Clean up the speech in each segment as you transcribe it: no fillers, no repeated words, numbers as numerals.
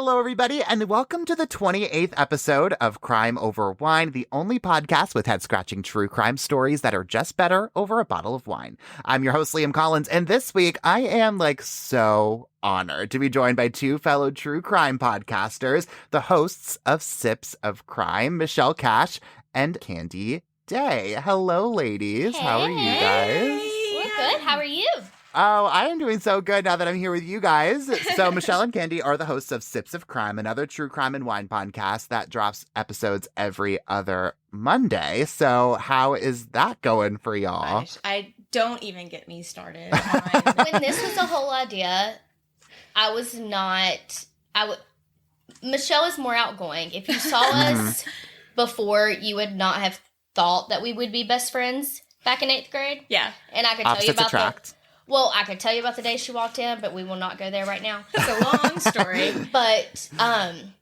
Hello, everybody, and welcome to the 28th episode of Crime Over Wine, the only podcast with head-scratching true crime stories that are just better over a bottle of wine. I'm your host, Liam Collins, and this week I am, so honored to be joined by two fellow true crime podcasters, the hosts of Sips of Crime, Michelle Cash and Candy Day. Hello, ladies. Hey. How are you guys? We're good. How are you? Oh, I am doing so good now that I'm here with you guys. So Michelle and Candy are the hosts of Sips of Crime, another true crime and wine podcast that drops episodes every other Monday. So how is that going for y'all? Gosh, I don't even get me started. When this was the whole idea, Michelle is more outgoing. If you saw us before, you would not have thought that we would be best friends back in 8th grade. Yeah. And I could tell you Opposites about attract. I could tell you about the day she walked in, but we will not go there right now. It's a long story. But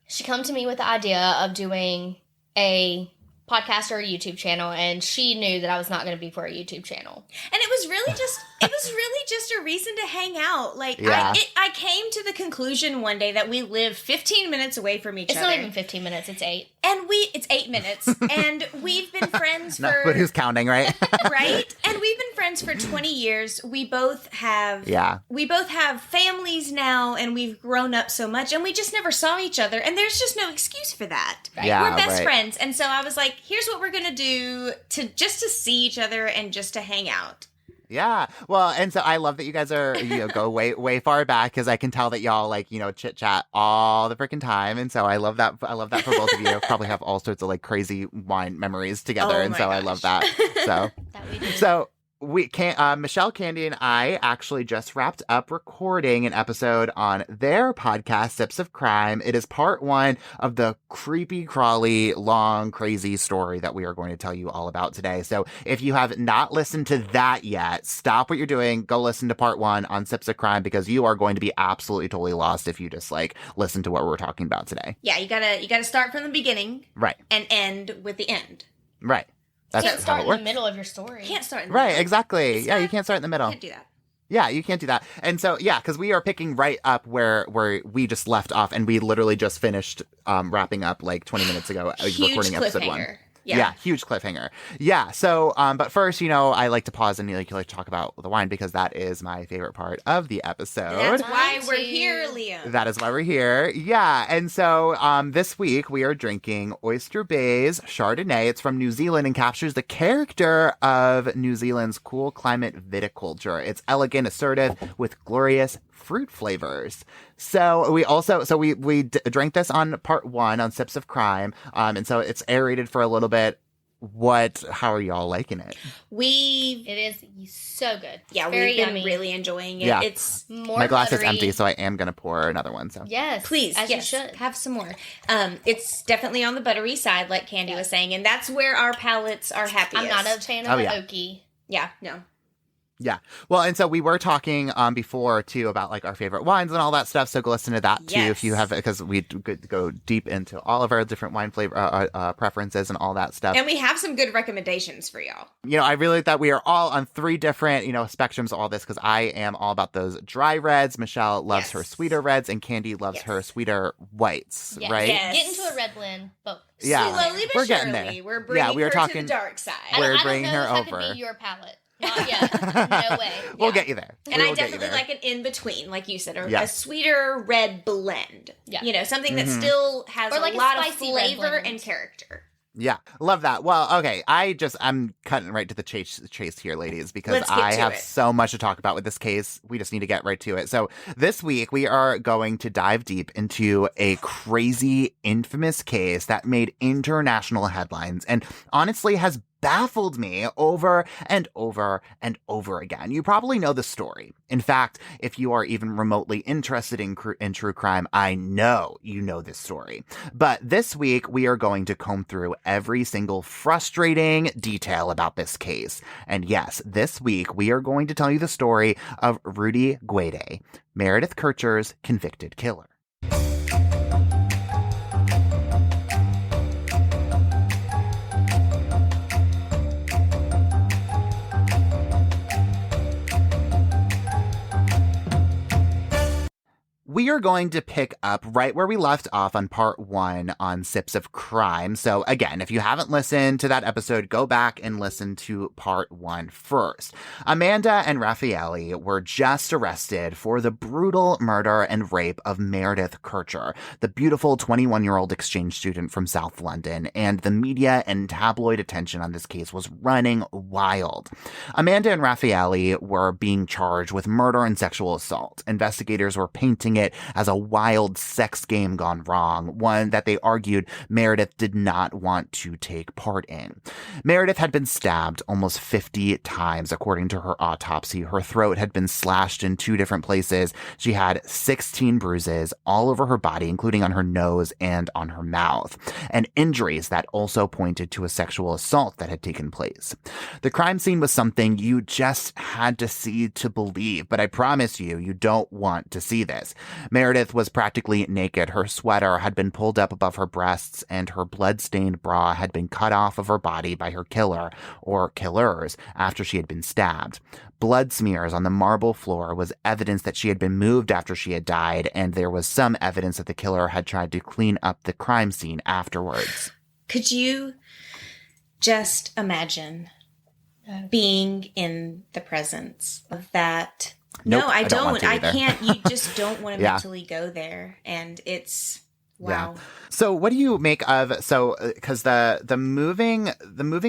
she come to me with the idea of doing a podcast or a YouTube channel, and she knew that I was not going to be for a YouTube channel. And it was really just a reason to hang out. Yeah. I came to the conclusion one day that we live 15 minutes away from each other. It's not even 15 minutes, it's 8. And it's 8 minutes. And we've been friends No, for... but who's counting, right? Right? And we've been friends for 20 years. We both have... Yeah. We both have families now, and we've grown up so much, and we just never saw each other, and there's just no excuse for that. Right. Yeah, We're best right. friends. And so I was like, here's what we're going to do to see each other and just to hang out. Yeah. Well, and so I love that you guys are, go way, way far back because I can tell that y'all chit chat all the freaking time. And so I love that. I love that for both of you. Probably have all sorts of crazy wine memories together. Oh and my so I gosh. love that. So, That we do. so we can't, Michelle, Candy, and I actually just wrapped up recording an episode on their podcast, Sips of Crime. It is part 1 of the creepy, crawly, long, crazy story that we are going to tell you all about today. So if you have not listened to that yet, stop what you're doing, go listen to part 1 on Sips of Crime, because you are going to be absolutely totally lost if you just listen to what we're talking about today. Yeah, you gotta start from the beginning Right. and end with the end. Right. You That's can't how start it in works. the middle of your story. You can't start in the Right, middle. exactly. It's Yeah, you not- can't start in the middle. You can't do that. Yeah, you can't do that. And so, yeah, because we are picking right up where we just left off, and we literally just finished wrapping up 20 minutes ago, Huge recording episode 1. cliffhanger. Yeah, huge cliffhanger. Yeah, so, but first, I like to pause and you like to talk about the wine because that is my favorite part of the episode. That's why Mine we're too. here, Liam. That is why we're here. Yeah. And so this week we are drinking Oyster Bay's Chardonnay. It's from New Zealand and captures the character of New Zealand's cool climate viticulture. It's elegant, assertive, with glorious fruit flavors. So we drank this on part 1 on Sips of Crime. And so it's aerated for a little bit. How are y'all liking it? It is so good. Yeah, Very we've been yummy. really enjoying it. Yeah. It's More My glass buttery. is empty, so I am going to pour another one. So Yes. please, as yes, you should. have some more. It's definitely on the buttery side, like Candy was saying, and that's where our palates are happiest. I'm not a fan of Oh, the yeah. oaky. Yeah, no. yeah. Well, and so we were talking before too about our favorite wines and all that stuff. So go listen to that too if you Yes. have, because we go deep into all of our different wine flavor preferences and all that stuff. And we have some good recommendations for y'all. I really like that we are all on 3 different spectrums of all this, because I am all about those dry reds. Michelle loves Yes. her sweeter reds, and Candy loves Yes. her sweeter whites. Yeah. Right? Yes. Get into a red blend, but Yeah. Slowly but We're getting surely, there. we're bringing we were her talking- to the dark side. We're I don't bringing know her if I over. could be your palate. Not yet. No way. We'll Yeah. get you there. And We I will get you definitely there. like an in-between, like you said, a Yes. sweeter red blend. Yeah. Something that Mhm. still has Or a like a lot of spicy red flavor blend. and character. Yeah, love that. Well, okay, I'm cutting right to the chase here, ladies, because Let's get I to have it. so much to talk about with this case. We just need to get right to it. So this week we are going to dive deep into a crazy, infamous case that made international headlines and honestly has baffled me over and over and over again. You probably know the story. In fact, if you are even remotely interested in true crime, I know you know this story. But this week, we are going to comb through every single frustrating detail about this case. And yes, this week, we are going to tell you the story of Rudy Guede, Meredith Kercher's convicted killer. we are going to pick up right where we left off on part 1 on Sips of Crime. So again, if you haven't listened to that episode, go back and listen to part 1 first. Amanda and Raffaele were just arrested for the brutal murder and rape of Meredith Kercher, the beautiful 21-year-old exchange student from South London, and the media and tabloid attention on this case was running wild. Amanda and Raffaele were being charged with murder and sexual assault. Investigators were painting it as a wild sex game gone wrong, one that they argued Meredith did not want to take part in. Meredith had been stabbed almost 50 times, according to her autopsy. Her throat had been slashed in 2 different places. She had 16 bruises all over her body, including on her nose and on her mouth, and injuries that also pointed to a sexual assault that had taken place. The crime scene was something you just had to see to believe, but I promise you, you don't want to see this. Meredith was practically naked. Her sweater had been pulled up above her breasts, and her blood-stained bra had been cut off of her body by her killer, or killers, after she had been stabbed. Blood smears on the marble floor was evidence that she had been moved after she had died, and there was some evidence that the killer had tried to clean up the crime scene afterwards. Could you just imagine being in the presence of that? Nope, No, I don't. want to I either. can't. You just don't want to Yeah. mentally go there. And it's, wow. Yeah. So what do you make of, because the moving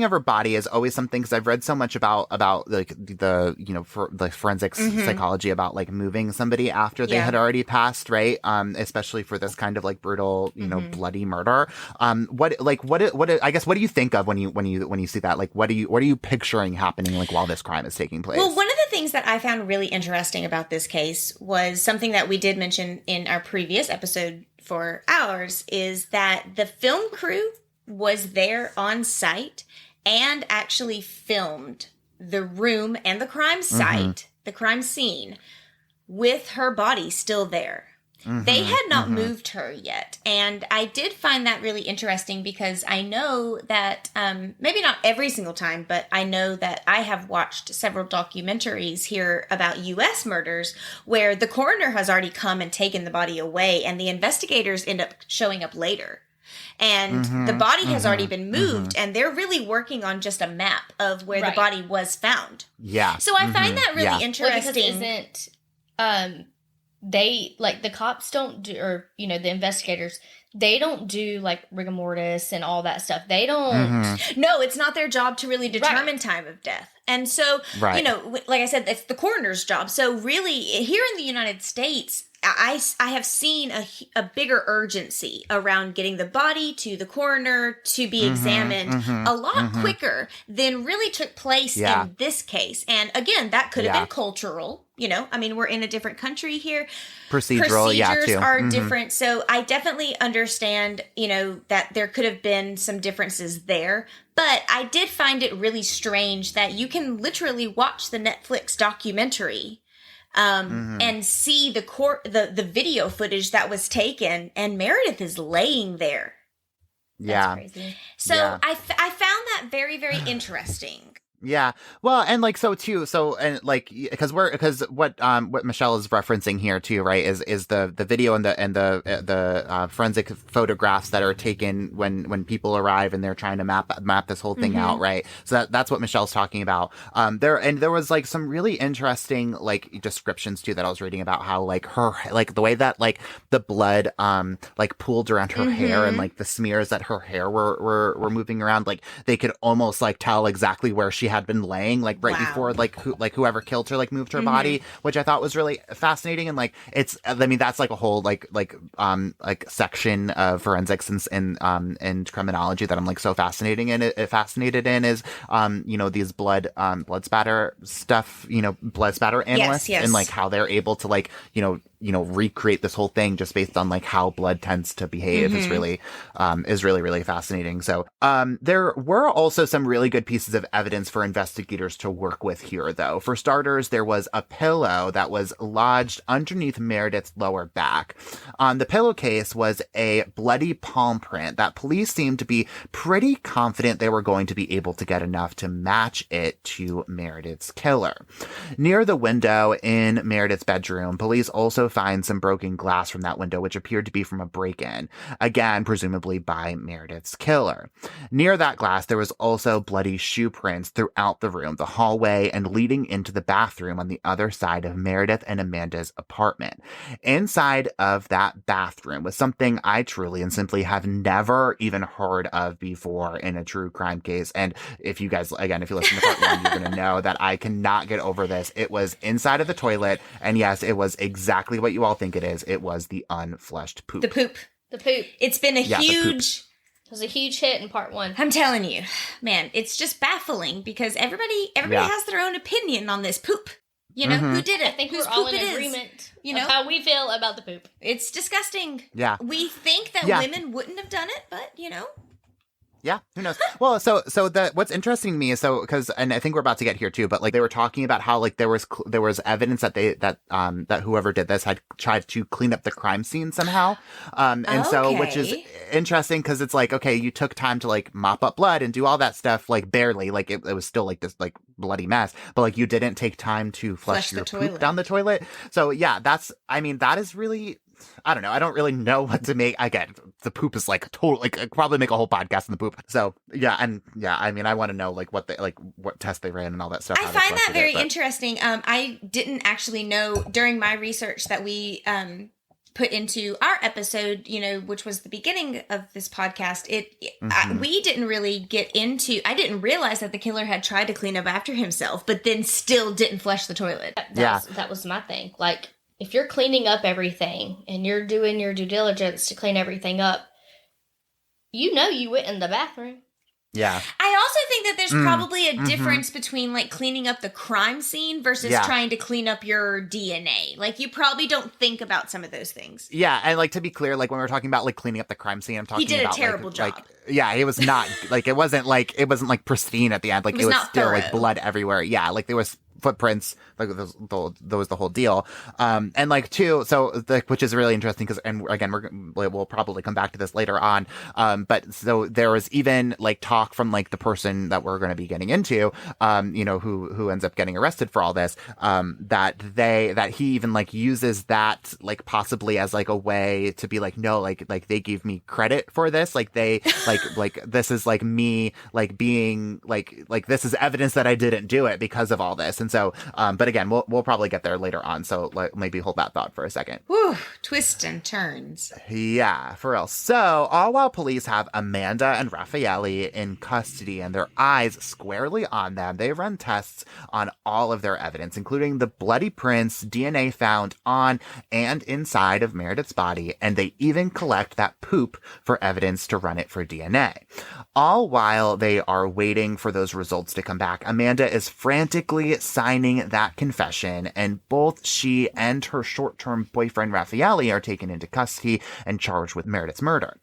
of her body is always something, because I've read so much about like the, for the forensics psychology about like moving somebody after they had already passed, right? Especially for this kind of like brutal, bloody murder. What do you think of when you see that? Like, what are you picturing happening like while this crime is taking place? Well, one of the things that I found really interesting about this case was something that we did mention in our previous episode for ours, is that the film crew was there on site and actually filmed the room and the crime site, the crime scene, with her body still there. They had not moved her yet. And I did find that really interesting because I know that, maybe not every single time, but I know that I have watched several documentaries here about U.S. murders where the coroner has already come and taken the body away and the investigators end up showing up later. And the body has already been moved and they're really working on just a map of where the body was found. Yeah. So I find that really interesting. Well, because isn't, they, like, the cops don't do, or, the investigators, they don't do, like, rigor mortis and all that stuff. They don't. No, it's not their job to really determine time of death. And so, like I said, it's the coroner's job. So really, here in the United States, I have seen a bigger urgency around getting the body to the coroner to be examined a lot quicker than really took place in this case. And again, that could have been cultural. We're in a different country here. Procedures too. are different. So I definitely understand, that there could have been some differences there. But I did find it really strange that you can literally watch the Netflix documentary and see the video footage that was taken, and Meredith is laying there. Yeah. That's crazy. So I found that very, very interesting. Yeah. Well, and like, because what Michelle is referencing here too, right, is the video and the forensic photographs that are taken when people arrive and they're trying to map this whole thing out, right? So that's what Michelle's talking about. There was like some really interesting like descriptions too that I was reading about how like her, like the way that like the blood like pooled around her hair and like the smears that her hair were moving around, like they could almost like tell exactly where she had been laying, like right before whoever killed her like moved her body, which I thought was really fascinating. And like that's like a whole like section of forensics and criminology that I'm like so fascinated in is these blood spatter stuff, blood spatter analysts and like how they're able to like recreate this whole thing just based on like how blood tends to behave is really fascinating. So there were also some really good pieces of evidence for investigators to work with here, though. For starters, there was a pillow that was lodged underneath Meredith's lower back. On the pillowcase was a bloody palm print that police seemed to be pretty confident they were going to be able to get enough to match it to Meredith's killer. Near the window in Meredith's bedroom, police also find some broken glass from that window, which appeared to be from a break-in, again, presumably by Meredith's killer. Near that glass, there was also bloody shoe prints throughout the room, the hallway, and leading into the bathroom on the other side of Meredith and Amanda's apartment. Inside of that bathroom was something I truly and simply have never even heard of before in a true crime case. And if you guys, again, if you listen to part one, you're going to know that I cannot get over this. It was inside of the toilet. And yes, it was exactly what you all think it is. It was the unflushed poop. The poop. The poop. It's been a huge... It was a huge hit in part one. I'm telling you, man, it's just baffling because everybody has their own opinion on this poop. You know, who did it? I think we're all in agreement of how we feel about the poop. It's disgusting. Yeah. We think that women wouldn't have done it, but, Yeah, who knows? Well, so what's interesting to me is and I think we're about to get here too, but like they were talking about how like there was evidence that that whoever did this had tried to clean up the crime scene somehow, so which is interesting because it's like, okay, you took time to like mop up blood and do all that stuff, like barely, like it was still like this like bloody mess, but like you didn't take time to flush your poop down the toilet. So yeah, that is really. I don't know. I don't really know what to make. Again, the poop is like totally, like, I'd probably make a whole podcast on the poop. So yeah. I mean, I want to know like what test they ran and all that stuff. I find that very interesting. I didn't actually know during my research that we, put into our episode, which was the beginning of this podcast. We didn't really get into, I didn't realize that the killer had tried to clean up after himself, but then still didn't flush the toilet. That was my thing. Like, if you're cleaning up everything and you're doing your due diligence to clean everything up, you went in the bathroom. Yeah. I also think that there's probably a difference between like cleaning up the crime scene versus trying to clean up your DNA. Like you probably don't think about some of those things. Yeah, and like to be clear, like when we're talking about like cleaning up the crime scene, I'm talking about he did a terrible job. Like, yeah, it was not like it wasn't like pristine at the end. Like it was still thorough. Like blood everywhere. Yeah, like there was footprints, like those was the whole deal. And like too, so which is really interesting because, and again, we'll probably come back to this later on. But so there was even like talk from like the person that we're going to be getting into, who ends up getting arrested for all this, that he even like uses that like possibly as like a way to be like, no, like they gave me credit for this. Like they like this is like me like being like this is evidence that I didn't do it because of all this. And so, but again, we'll probably get there later on. So maybe hold that thought for a second. Whew, twists and turns. Yeah, for real. So all while police have Amanda and Raffaele in custody and their eyes squarely on them, they run tests on all of their evidence, including the bloody prints, DNA found on and inside of Meredith's body, and they even collect that poop for evidence to run it for DNA. All while they are waiting for those results to come back, Amanda is frantically signing that confession, and both she and her short-term boyfriend Raffaele are taken into custody and charged with Meredith's murder.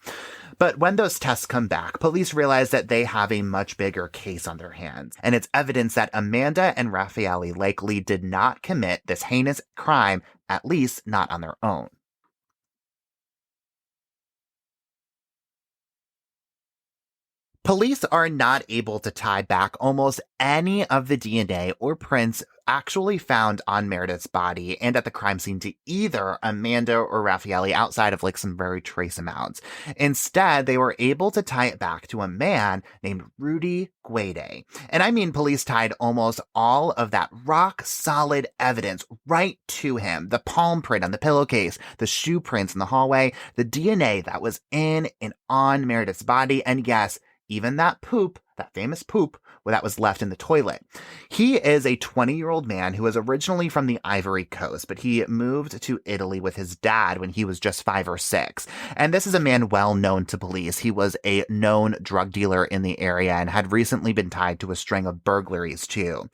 But when those tests come back, police realize that they have a much bigger case on their hands, and it's evidence that Amanda and Raffaele likely did not commit this heinous crime, at least not on their own. Police are not able to tie back almost any of the DNA or prints actually found on Meredith's body and at the crime scene to either Amanda or Raffaele outside of like some very trace amounts. Instead, they were able to tie it back to a man named Rudy Guede. And I mean, police tied almost all of that rock solid evidence right to him. The palm print on the pillowcase, the shoe prints in the hallway, the DNA that was in and on Meredith's body, and yes, even that poop, that famous poop, that was left in the toilet. He is a 20-year-old man who was originally from the Ivory Coast, but he moved to Italy with his dad when he was just 5 or 6. And this is a man well known to police. He was a known drug dealer in the area and had recently been tied to a string of burglaries too.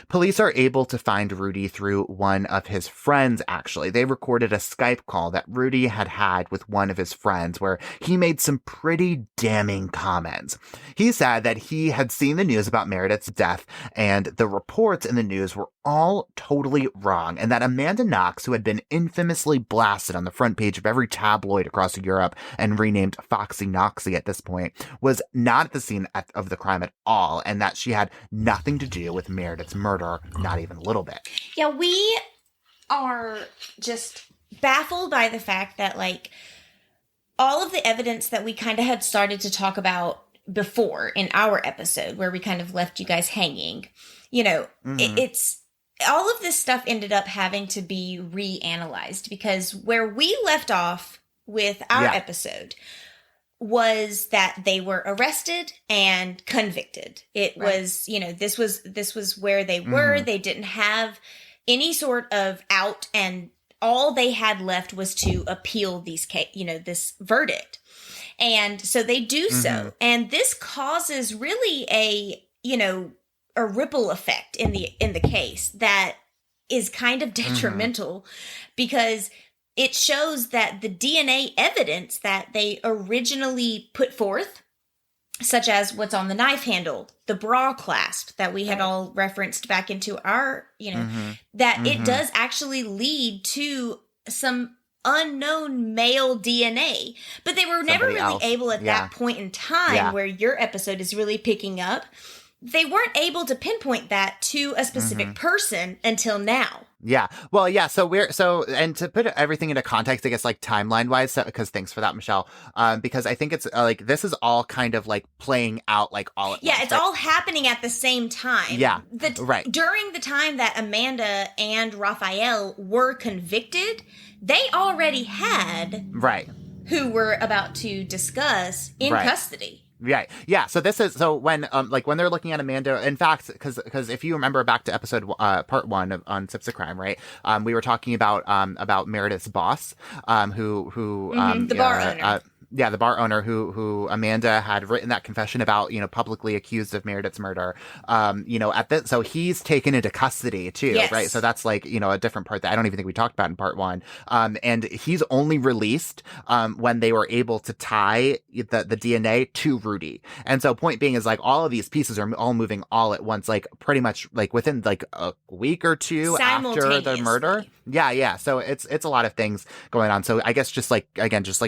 Police are able to find Rudy through one of his friends, actually. They recorded a Skype call that Rudy had with one of his friends where he made some pretty damning comments. He said that he had seen the news about Meredith's death, and the reports in the news were all totally wrong, and that Amanda Knox, who had been infamously blasted on the front page of every tabloid across Europe and renamed Foxy Knoxy at this point, was not at the scene of the crime at all, and that she had nothing to do with Meredith's murder, not even a little bit. Yeah, we are just baffled by the fact that, like, all of the evidence that we kind of had started to talk about before in our episode, where we kind of left you guys hanging, you know, it's all of this stuff ended up having to be reanalyzed, because where we left off with our episode was that they were arrested and convicted. It was, you know, this was where they were. They didn't have any sort of out, and all they had left was to appeal this verdict. And so they do so. And this causes really a ripple effect in the case that is kind of detrimental, because it shows that the DNA evidence that they originally put forth, such as what's on the knife handle, the bra clasp that we had all referenced back into our, that it does actually lead to some unknown male DNA. But they were never really able at that point in time where your episode is really picking up. They weren't able to pinpoint that to a specific person until now. Yeah. Well, yeah. So and to put everything into context, I guess, like timeline wise, because thanks for that, Michelle. Because I think it's like, this is all kind of like playing out like all at once. It's all happening at the same time. Yeah. Right. During the time that Amanda and Raphael were convicted, they already had who we're about to discuss in custody. Right. Yeah. So when when they're looking at Amanda, in fact, because if you remember back to episode part 1 on Sips of Crime, right? We were talking about Meredith's boss, who the bar owner. The bar owner who Amanda had written that confession about, publicly accused of Meredith's murder. So he's taken into custody too, right? So that's like, a different part that I don't even think we talked about in part 1. And he's only released when they were able to tie the DNA to Rudy. And so point being is, like, all of these pieces are all moving all at once, like pretty much like within like a week or two after the murder. Yeah. So it's a lot of things going on. So I guess just like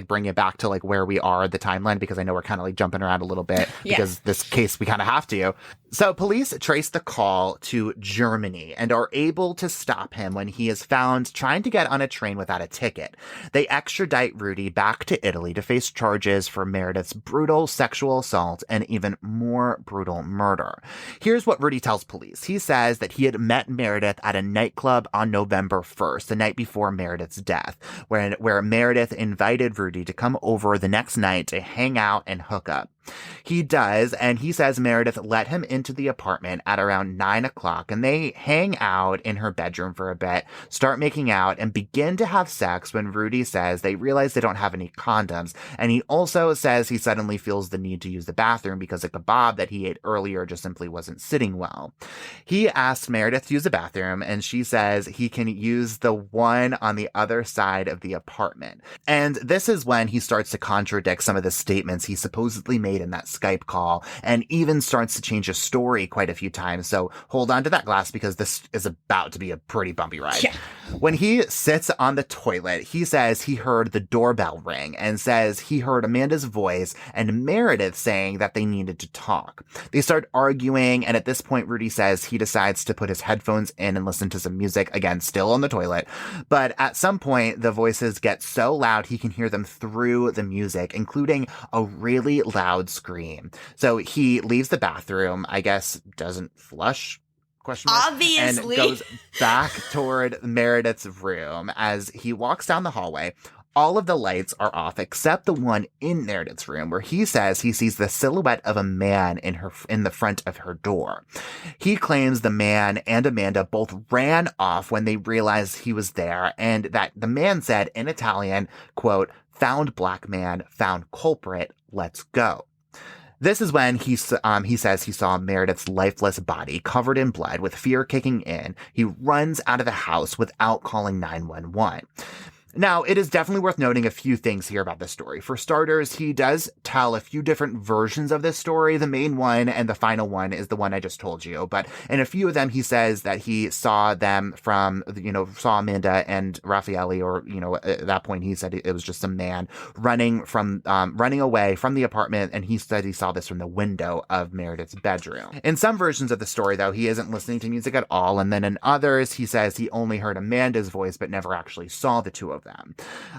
bring it back to like where we are the timeline, because I know we're kind of like jumping around a little bit because this case we kind of have to. So police trace the call to Germany and are able to stop him when he is found trying to get on a train without a ticket. They extradite Rudy back to Italy to face charges for Meredith's brutal sexual assault and even more brutal murder. Here's what Rudy tells police. He says that he had met Meredith at a nightclub on November 1st, the night before Meredith's death, where Meredith invited Rudy to come over the next night to hang out and hook up. He does, and he says Meredith let him into the apartment at around 9 o'clock, and they hang out in her bedroom for a bit, start making out, and begin to have sex when Rudy says they realize they don't have any condoms, and he also says he suddenly feels the need to use the bathroom because a kebab that he ate earlier just simply wasn't sitting well. He asks Meredith to use the bathroom, and she says he can use the one on the other side of the apartment. And this is when he starts to contradict some of the statements he supposedly made in that Skype call, and even starts to change his story quite a few times. So hold on to that glass, because this is about to be a pretty bumpy ride. Yeah. When he sits on the toilet, he says he heard the doorbell ring and says he heard Amanda's voice and Meredith saying that they needed to talk. They start arguing, and at this point, Rudy says he decides to put his headphones in and listen to some music, again, still on the toilet. But at some point, the voices get so loud he can hear them through the music, including a really loud scream. So he leaves the bathroom, I guess doesn't flush, obviously, and goes back toward Meredith's room. As he walks down the hallway, all of the lights are off except the one in Meredith's room, where he says he sees the silhouette of a man in the front of her door. He claims the man and Amanda both ran off when they realized he was there, and that the man said in Italian, quote, "Found black man, found culprit, let's go." This is when he says he saw Meredith's lifeless body covered in blood. With fear kicking in, he runs out of the house without calling 911. Now, it is definitely worth noting a few things here about this story. For starters, he does tell a few different versions of this story. The main one and the final one is the one I just told you. But in a few of them, he says that he saw them saw Amanda and Raffaele, or, at that point, he said it was just a man running away from the apartment. And he said he saw this from the window of Meredith's bedroom. In some versions of the story, though, he isn't listening to music at all. And then in others, he says he only heard Amanda's voice, but never actually saw the two of of them.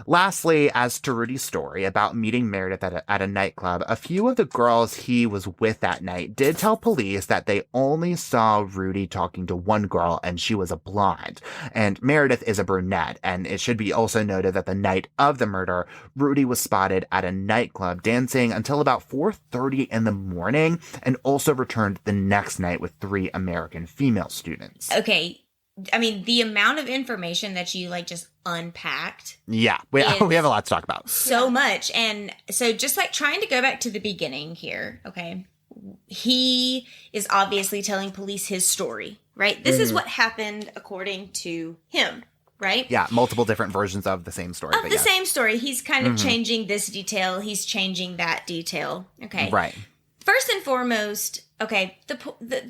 Lastly, as to Rudy's story about meeting Meredith at a nightclub, a few of the girls he was with that night did tell police that they only saw Rudy talking to one girl, and she was a blonde. And Meredith is a brunette. And it should be also noted that the night of the murder, Rudy was spotted at a nightclub dancing until about 4:30 in the morning, and also returned the next night with 3 American female students. Okay. I mean, the amount of information that you like just unpacked. Yeah, we have a lot to talk about. So much. And so just like trying to go back to the beginning here, okay, he is obviously telling police his story, right? This is what happened according to him, right? Yeah, multiple different versions of the same story. Of the same story. He's kind of changing this detail. He's changing that detail. Okay. Right. First and foremost, okay, the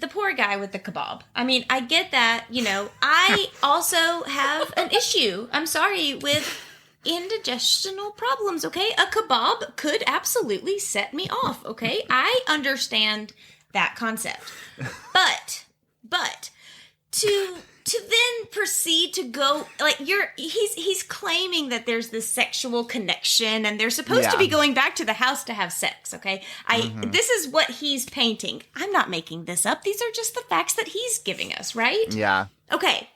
poor guy with the kebab. I mean, I get that, you know. I also have an issue, I'm sorry, with indigestional problems, okay? A kebab could absolutely set me off, okay? I understand that concept. But to then proceed to go, like, he's claiming that there's this sexual connection and they're supposed to be going back to the house to have sex, okay? This is what he's painting. I'm not making this up. These are just the facts that he's giving us, right? Yeah. Okay.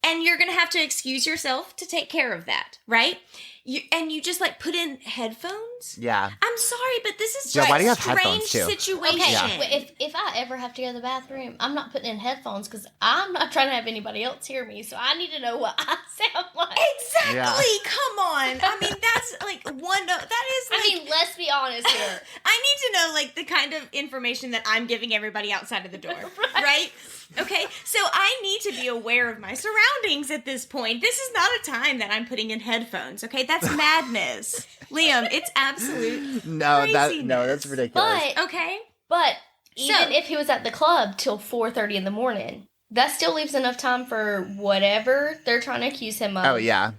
And you're going to have to excuse yourself to take care of that, right? You just like put in headphones? Yeah. I'm sorry, but this is Yeah, just why do you a have headphones, strange too? situation. Okay, Yeah. if I ever have to go to the bathroom, I'm not putting in headphones because I'm not trying to have anybody else hear me. So I need to know what I sound like. Exactly. Yeah. Come on. I mean, that's like that is like, I mean, let's be honest here. I need to know like the kind of information that I'm giving everybody outside of the door, right? Okay, so I need to be aware of my surroundings at this point. This is not a time that I'm putting in headphones, okay? That's madness. Liam, it's absolute craziness. That's ridiculous. But Okay? But even So- if he was at the club till 4:30 in the morning, that still leaves enough time for whatever they're trying to accuse him of. Oh, yeah.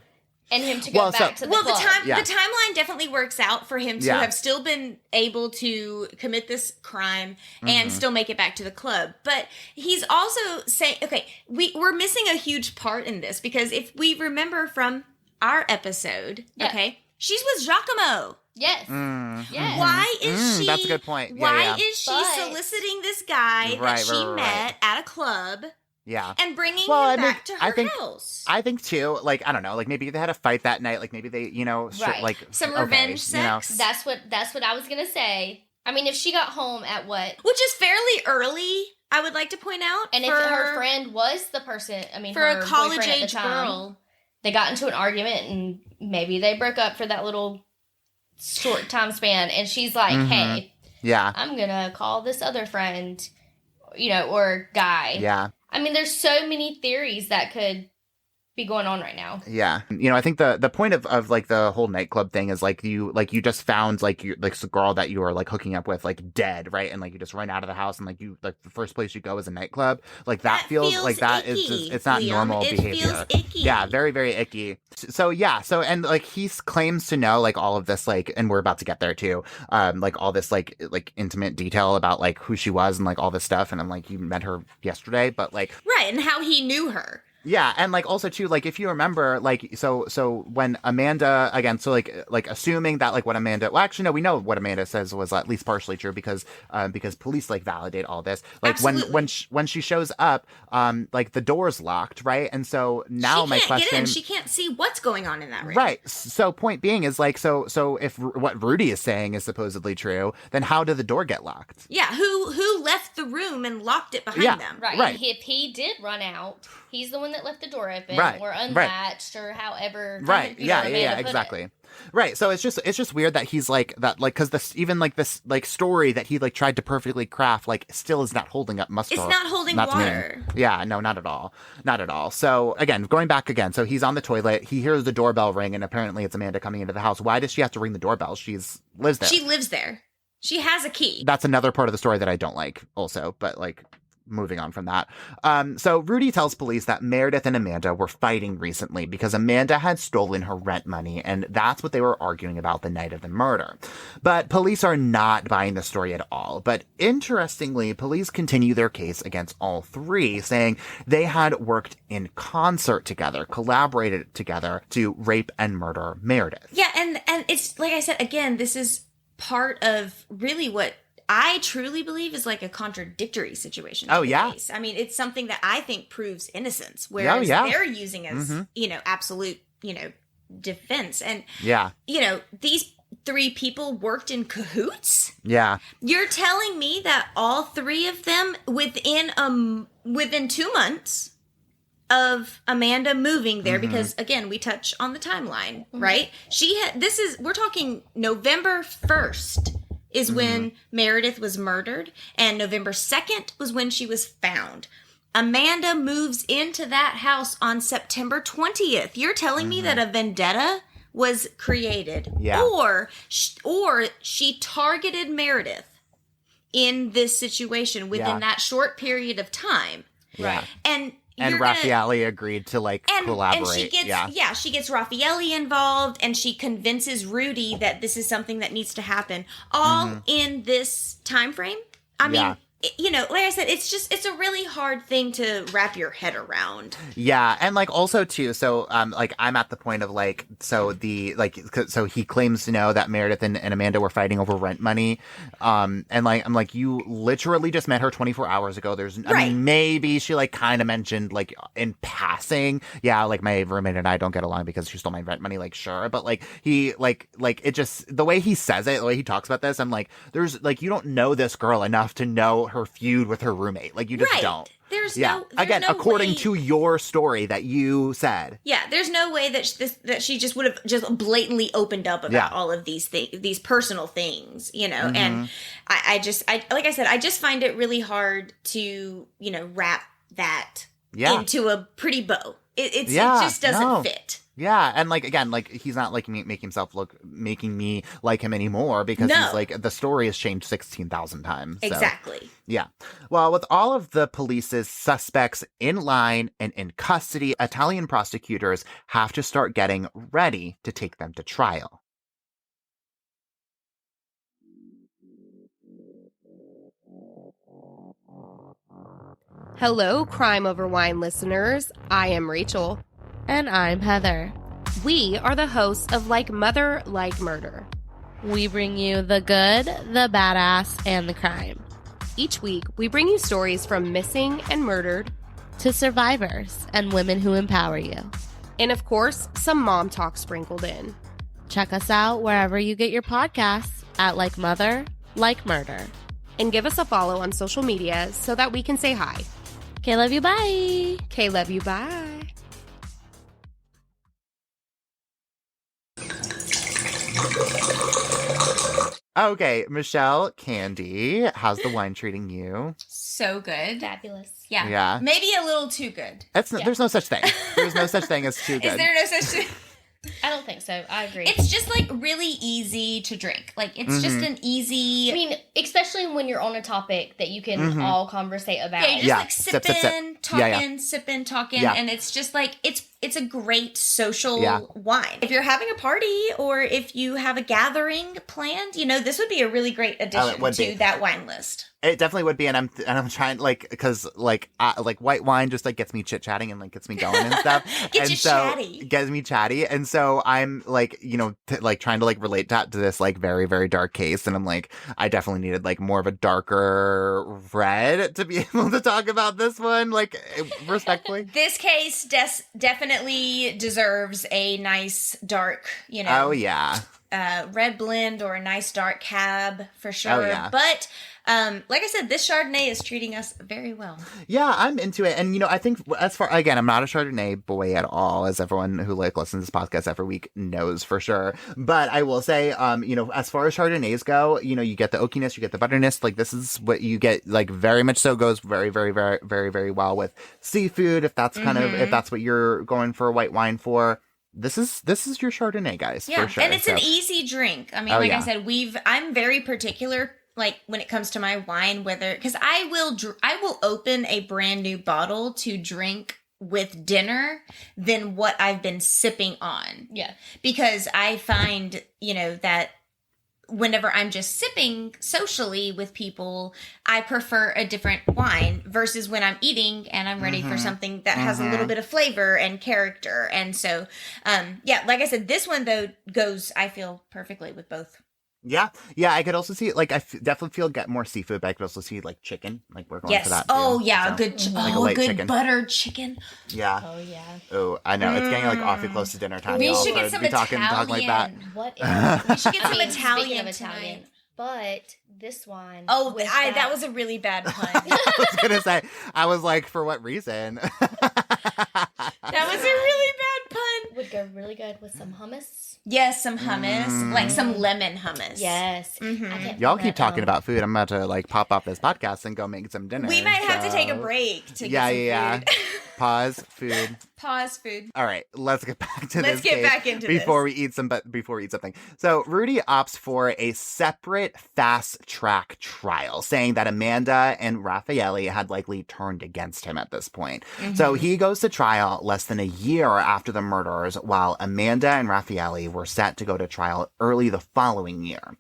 And him to go back to the Well, club. the timeline definitely works out for him to have still been able to commit this crime and still make it back to the club. But he's also saying, okay, we're missing a huge part in this because if we remember from our episode, okay, she's with Giacomo. Yes. Yes. Why is she? That's a good point. Why is she But- soliciting this guy that she met at a club? Yeah. And bringing Well, I him mean, back to I her think- house. I think too, like, I don't know, like maybe they had a fight that night, like maybe they, you know, Right. like Some okay, revenge you know. sex. That's what I was gonna say. I mean, if she got home at what? Which is fairly early, I would like to point out. And if her friend was the person, I mean, for her a college boyfriend at the age time, girl. they got into an argument and maybe they broke up for that little short time span. And she's like, hey, Yeah. I'm gonna call this other friend, you know, or guy. Yeah. I mean, there's so many theories that could be going on right now. Yeah. You know, I think the point of like the whole nightclub thing is like you just found like you like the girl that you were like hooking up with like dead, right? And like you just run out of the house and like you like the first place you go is a nightclub. Like that feels like that is icky, just it's not Liam. normal It behavior. feels icky. Yeah, very, very icky. So yeah, so and like he claims to know like all of this like, and we're about to get there too, like all this like intimate detail about like who she was and like all this stuff, and I'm like, you met her yesterday, but like Right, and how he knew her. yeah, and like also too, like if you remember, like so when Amanda again, so like assuming that like what Amanda, well actually no, we know what Amanda says was at least partially true because police like validate all this. Like Absolutely. when she shows up, like the door's locked, right? And so now my She can't get question, in. She can't see what's going on in that room. right? So point being is like so if what Rudy is saying is supposedly true, then how did the door get locked? Yeah, who left the room and locked it behind Yeah. them? Right. Right. And if he did run out, he's the one that left the door open Right, or right. unlatched or however. Right. you know, Yeah. Amanda Yeah. put it. Exactly. Right. So it's just weird that he's like that, like, because this even like this like story that he like tried to perfectly craft like still is not holding up muster. It's not holding to me. water. Yeah. No, not at all. Not at all. So again, going back again. So he's on the toilet. He hears the doorbell ring, and apparently it's Amanda coming into the house. Why does she have to ring the doorbell? Lives there. She lives there. She has a key. That's another part of the story that I don't like. Also, but like. moving on from that. So Rudy tells police that Meredith and Amanda were fighting recently because Amanda had stolen her rent money, and that's what they were arguing about the night of the murder. But police are not buying the story at all. But interestingly, police continue their case against all three, saying they had worked in concert together, collaborated together to rape and murder Meredith. Yeah, and it's like I said, again, this is part of really what I truly believe is like a contradictory situation. Oh, yeah. Case. I mean, it's something that I think proves innocence, whereas they're using as, absolute, defense. And, these three people worked in cahoots? Yeah. You're telling me that all three of them within 2 months of Amanda moving there, because again, we touch on the timeline, right? We're talking November 1st is when Meredith was murdered, and November 2nd was when she was found. Amanda moves into that house on September 20th. You're telling me that a vendetta was created, or she targeted Meredith in this situation within that short period of time, right? And Raffaele agreed to collaborate. And she gets Raffaele involved, and she convinces Rudy that this is something that needs to happen, all in this time frame. I mean, like I said, it's a really hard thing to wrap your head around. Yeah, and also too, so I'm at the point of so he claims to know that Meredith and Amanda were fighting over rent money, and I'm like, you literally just met her 24 hours ago. I mean, maybe she kind of mentioned in passing, my roommate and I don't get along because she stole my rent money, sure, but he it just, the way he says it, the way he talks about this, I'm like, there's you don't know this girl enough to know her feud with her roommate. You just don't. There's according to your story that you said. Yeah, there's no way that she just would have just blatantly opened up about all of these things, these personal things, and I like I said, I just find it really hard to, wrap that into a pretty bow. It just doesn't fit. Yeah, and again, he's not making me like him anymore, because he's the story has changed 16,000 times. So. Exactly. Yeah. Well, with all of the police's suspects in line and in custody, Italian prosecutors have to start getting ready to take them to trial. Hello, Crime Over Wine listeners. I am Rachel. And I'm Heather. We are the hosts of Like Mother, Like Murder. We bring you the good, the badass, and the crime. Each week, we bring you stories from missing and murdered to survivors and women who empower you. And of course, some mom talk sprinkled in. Check us out wherever you get your podcasts at Like Mother, Like Murder. And give us a follow on social media so that we can say hi. Okay, love you, bye. Okay, love you, bye. Okay, Michelle, Candy, how's the wine treating you? So good. Fabulous. Yeah. Maybe a little too good. There's no such thing. There's no such thing as too good. Is there no such thing? I don't think so. I agree. It's just really easy to drink. It's just an easy. I mean, especially when you're on a topic that you can all conversate about. Yeah, you're just sipping, talking, sipping, talking, and it's just it's a great social wine. If you're having a party or if you have a gathering planned, this would be a really great addition to that wine list. It definitely would be, and I'm trying because white wine just gets me chit chatting and gets me going and stuff. Gets me chatty, and so I'm trying to relate that to this very very dark case, and I'm I definitely needed more of a darker red to be able to talk about this one respectfully. This case definitely deserves a nice dark, Oh yeah. Red blend or a nice dark cab for sure. Oh, yeah. But like I said, this Chardonnay is treating us very well. Yeah, I'm into it. And, I think again, I'm not a Chardonnay boy at all, as everyone who listens to this podcast every week knows for sure. But I will say, as far as Chardonnays go, you get the oakiness, you get the butterness. This is what you get, very much so goes very, very, very, very, very well with seafood. If that's if that's what you're going for a white wine for. This is your Chardonnay, guys. Yeah, for sure. And it's an easy drink. I mean, I said, I'm very particular. like when it comes to my wine, whether because I will open a brand new bottle to drink with dinner than what I've been sipping on. Yeah. Because I find, that whenever I'm just sipping socially with people, I prefer a different wine versus when I'm eating and I'm ready for something that has a little bit of flavor and character. And so, like I said, this one though goes, I feel, perfectly with both. Yeah, I could also see, like, definitely feel get more seafood, but I could also see, like, chicken. Like, we're going for that, too. Oh, yeah, so, a good, like a light good chicken. buttered chicken. Yeah. Oh, yeah. Oh, I know. It's getting, like, awfully close to dinner time. We y'all, should get so some be talking like that. What is We should get some Speaking Italian of Italian, tonight. but this one. Oh, that was a really bad pun. I was going to say, I was like, for what reason? That was a really bad pun. Would go really good with some hummus. Yes, some hummus, like some lemon hummus. Yes. Y'all keep talking about food. I'm about to, like, pop off this podcast and go make some dinner. We might have to take a so- break to get some food. Pause, food. Pause, food. All right, let's get back to this. Let's get case back into before this. we eat before we eat something. So Rudy opts for a separate fast track trial, saying that Amanda and Raffaele had likely turned against him at this point. So he goes to trial less than a year after the murders, while Amanda and Raffaele were set to go to trial early the following year.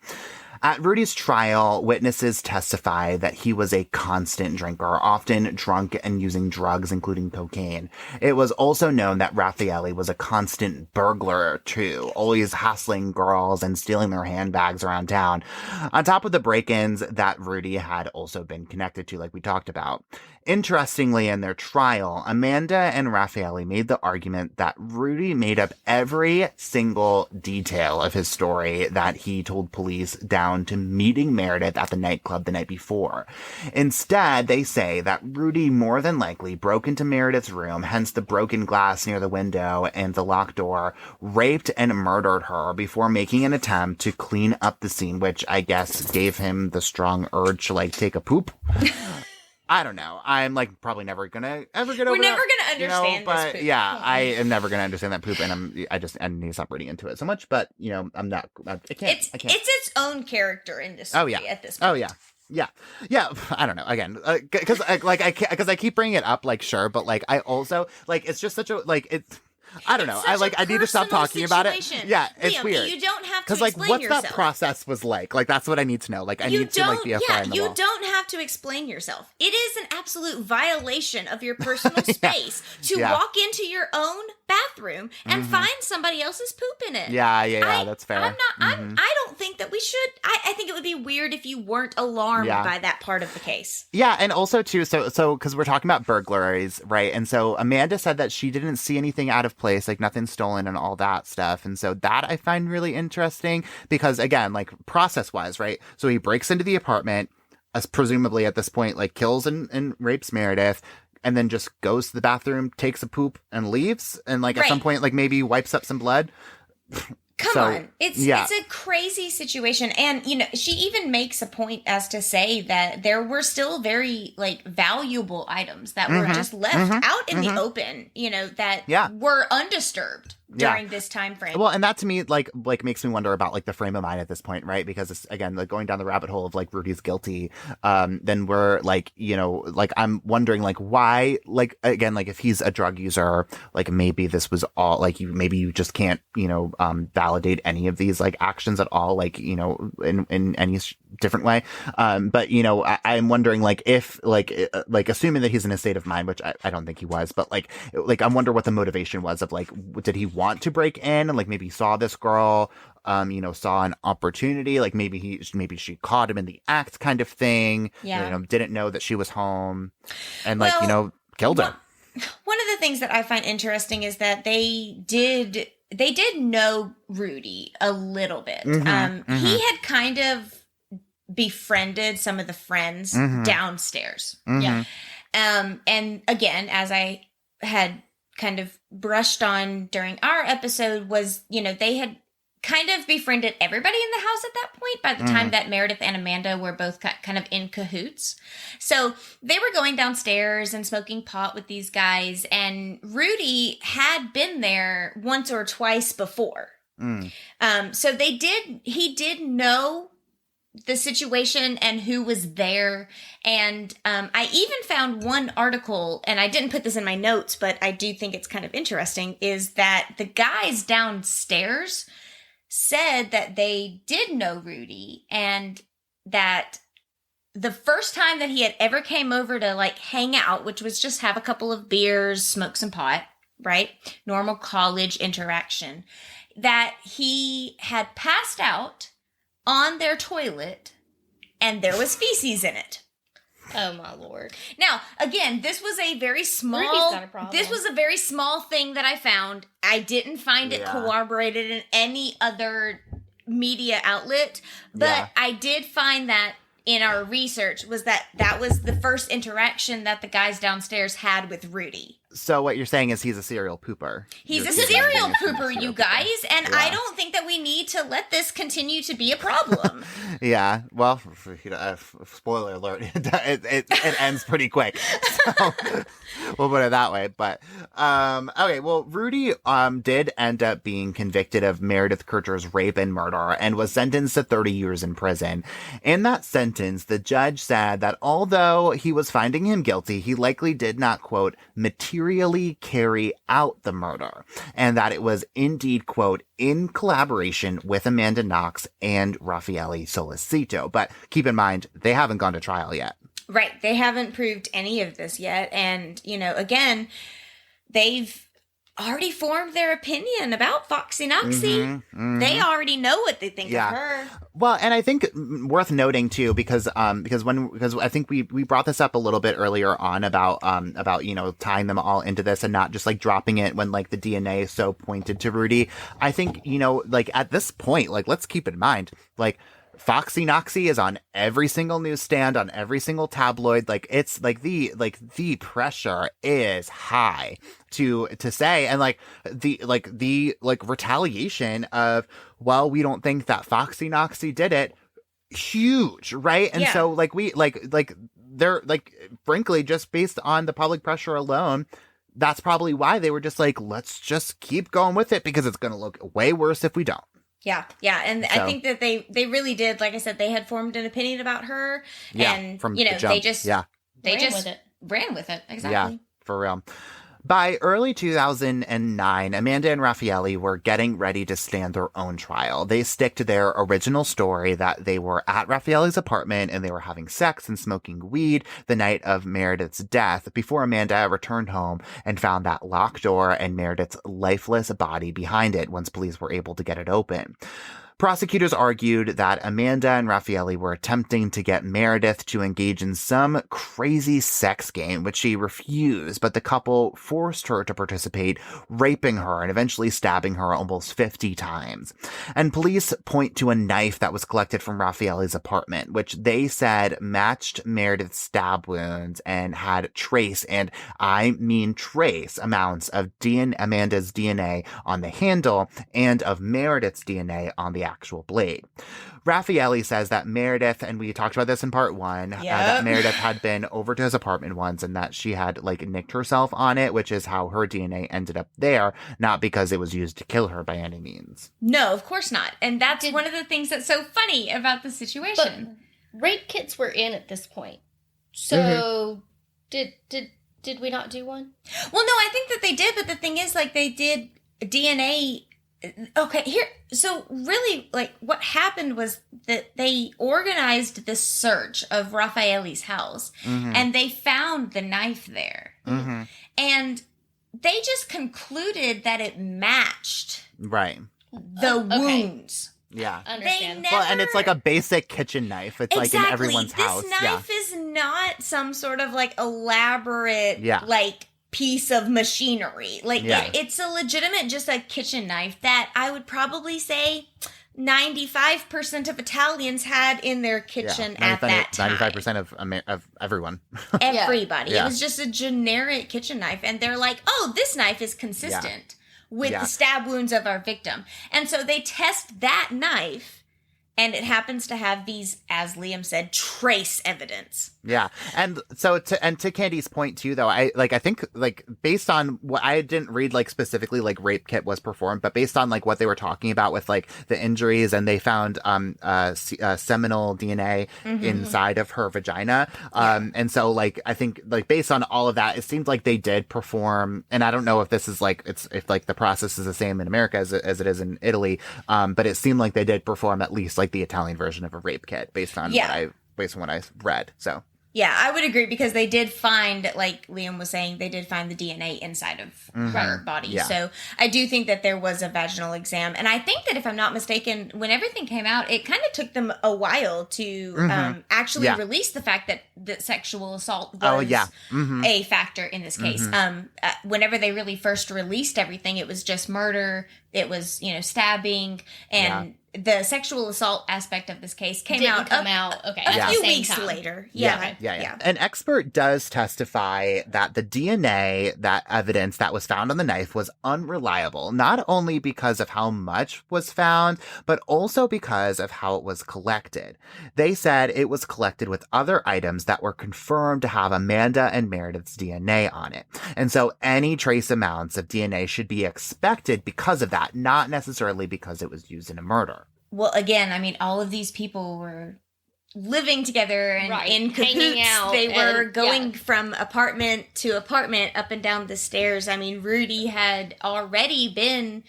At Rudy's trial, witnesses testify that he was a constant drinker, often drunk and using drugs, including cocaine. It was also known that Raffaele was a constant burglar, too, always hassling girls and stealing their handbags around town, on top of the break-ins that Rudy had also been connected to, like we talked about. Interestingly, in their trial, Amanda and Raffaele made the argument that Rudy made up every single detail of his story that he told police down to meeting Meredith at the nightclub the night before. Instead, they say that Rudy more than likely broke into Meredith's room, hence the broken glass near the window and the locked door, raped and murdered her before making an attempt to clean up the scene, which I guess gave him the strong urge to, like, take a poop. I don't know. I'm, like, probably never gonna ever get over We're never that, gonna understand but this poop. yeah, I am never gonna understand that poop, and I need to stop reading into it so much. But I'm not. I can't. It's I can't. its own character in this story at this point. Oh yeah. I don't know. Again, because I keep bringing it up. Like, sure, but like I also like it's just such a like it's. I don't know. I need to stop talking about it. Yeah, it's Liam, weird. You don't have to Because, like, explain what's yourself. that process was like? Like, that's what I need to know. Like, I need to, like, be a fly in the you wall. don't have to explain yourself. It is an absolute violation of your personal space to walk into your own bathroom and find somebody else's poop in it. Yeah, that's fair. I'm not. I don't think that we should. I think it would be weird if you weren't alarmed by that part of the case. Yeah, and also too, so because we're talking about burglaries, right? And so Amanda said that she didn't see anything out of place, like nothing stolen and all that stuff. And so that I find really interesting because, again, like process-wise, right? So he breaks into the apartment, as presumably at this point, like kills and rapes Meredith, and then just goes to the bathroom, takes a poop, and leaves. And like at some point, like maybe wipes up some blood. Come on. It's a crazy situation. And, she even makes a point as to say that there were still very, like, valuable items that were just left out in the open, that were undisturbed during this time frame. Well, and that to me, like makes me wonder about, like, the frame of mind at this point, right? Because it's, again, like going down the rabbit hole of, like, Rudy's guilty. Then we're, like, like, I'm wondering, like, why, like, again, like, if he's a drug user, like, maybe this was all, like, maybe you just can't, validate any of these, like, actions at all, like, in any different way. But, I'm wondering, like, if, like, assuming that he's in a state of mind, which I don't think he was, but, like, I wonder what the motivation was of, like, did he want to break in and, like, maybe saw this girl, saw an opportunity, like, maybe she caught him in the act kind of thing, didn't know that she was home and, like, killed her. One of the things that I find interesting is that they did know Rudy a little bit. He had kind of befriended some of the friends downstairs. Yeah. And again, as I had kind of brushed on during our episode was, they had kind of befriended everybody in the house at that point by the time that Meredith and Amanda were both kind of in cahoots. So they were going downstairs and smoking pot with these guys, and Rudy had been there once or twice before. So he did know the situation and who was there. And I even found one article, and I didn't put this in my notes, but I do think it's kind of interesting, is that the guys downstairs said that they did know Rudy, and that the first time that he had ever came over to like hang out, which was just have a couple of beers, smoke some pot, right? Normal college interaction, that he had passed out on their toilet and there was feces in it. Oh my Lord. Now, again, this was a very Rudy's small, got a problem. this was a very small thing that I found. I didn't find it corroborated in any other media outlet, but I did find that in our research was that was the first interaction that the guys downstairs had with Rudy. So what you're saying is he's a serial pooper. He's a serial pooper, you guys, and I don't think that we need to let this continue to be a problem. Yeah, well, spoiler alert, it ends pretty quick. So we'll put it that way. But okay, well, Rudy did end up being convicted of Meredith Kercher's rape and murder and was sentenced to 30 years in prison. In that sentence, the judge said that although he was finding him guilty, he likely did not, quote, materially carry out the murder, and that it was indeed, quote, in collaboration with Amanda Knox and Raffaele Solicito. But keep in mind, they haven't gone to trial yet. Right. They haven't proved any of this yet. And, you know, again, they've already formed their opinion about Foxy Noxy. They already know what they think of her. Well, and I think worth noting too, because I think we brought this up a little bit earlier on about, you know, tying them all into this and not just like dropping it when like the DNA so pointed to Rudy. I think, you know, like at this point, like let's keep in mind, like Foxy Noxy is on every single newsstand, on every single tabloid. Like it's like the pressure is high to say, and like the retaliation of, well, we don't think that Foxy Noxy did it, huge, right? And so like we like they're like, frankly, just based on the public pressure alone, that's probably why they were just like, let's just keep going with it because it's going to look way worse if we don't. Yeah. And so, I think that they really did, like I said, they had formed an opinion about her, and from you know, the jump. they just ran with it. Exactly. Yeah, for real. By early 2009, Amanda and Raffaele were getting ready to stand their own trial. They stick to their original story that they were at Raffaele's apartment and they were having sex and smoking weed the night of Meredith's death before Amanda returned home and found that locked door and Meredith's lifeless body behind it once police were able to get it open. Prosecutors argued that Amanda and Raffaele were attempting to get Meredith to engage in some crazy sex game, which she refused, but the couple forced her to participate, raping her and eventually stabbing her almost 50 times. And police point to a knife that was collected from Raffaele's apartment, which they said matched Meredith's stab wounds and had trace, and I mean trace, amounts of Amanda's DNA on the handle and of Meredith's DNA on the actual blade. Raffaele says that Meredith, and we talked about this in part one, that Meredith had been over to his apartment once and that she had like nicked herself on it, which is how her DNA ended up there, not because it was used to kill her by any means. No, of course not. And that's one of the things that's so funny about the situation. But rape kits were in at this point. So did we not do one? Well, no, I think that they did, but the thing is, like, they did DNA. Okay, here. So really, like, what happened was that they organized this search of Raffaele's house, and they found the knife there. And they just concluded that it matched the wounds. Yeah. Understand. Never... Well, and it's like a basic kitchen knife. It's like in everyone's house. This knife is not some sort of like elaborate, like, piece of machinery. Like it's a legitimate, just a kitchen knife that I would probably say 95% of Italians had in their kitchen at that time. 95% of everyone. Everybody. It was just a generic kitchen knife. And they're like, oh, this knife is consistent with the stab wounds of our victim. And so they test that knife And it happens to have these, as Liam said, trace evidence. Yeah. And so to Candy's point too, though, I think based on what I didn't read specifically rape kit was performed, but based on what they were talking about with the injuries, and they found seminal DNA inside of her vagina. And so I think based on all of that, it seemed like they did perform, and I don't know if this is if the process is the same in America as it is in Italy. But it seemed like they did perform at least the Italian version of a rape kit based on what I read. So yeah, I would agree, because they did find, like Liam was saying, they did find the DNA inside of her body. Yeah. So I do think that there was a vaginal exam. And I think that, if I'm not mistaken, when everything came out, it kind of took them a while to actually release the fact that sexual assault was a factor in this case. Whenever they really first released everything, it was just murder. It was, stabbing, and the sexual assault aspect of this case came out a few weeks later. Yeah. An expert does testify that the DNA, that evidence that was found on the knife, was unreliable, not only because of how much was found, but also because of how it was collected. They said it was collected with other items that were confirmed to have Amanda and Meredith's DNA on it. And so any trace amounts of DNA should be expected because of that, not necessarily because it was used in a murder. Well, again, I mean, all of these people were living together and in cahoots. Out, they were going from apartment to apartment up and down the stairs. I mean, Rudy had already been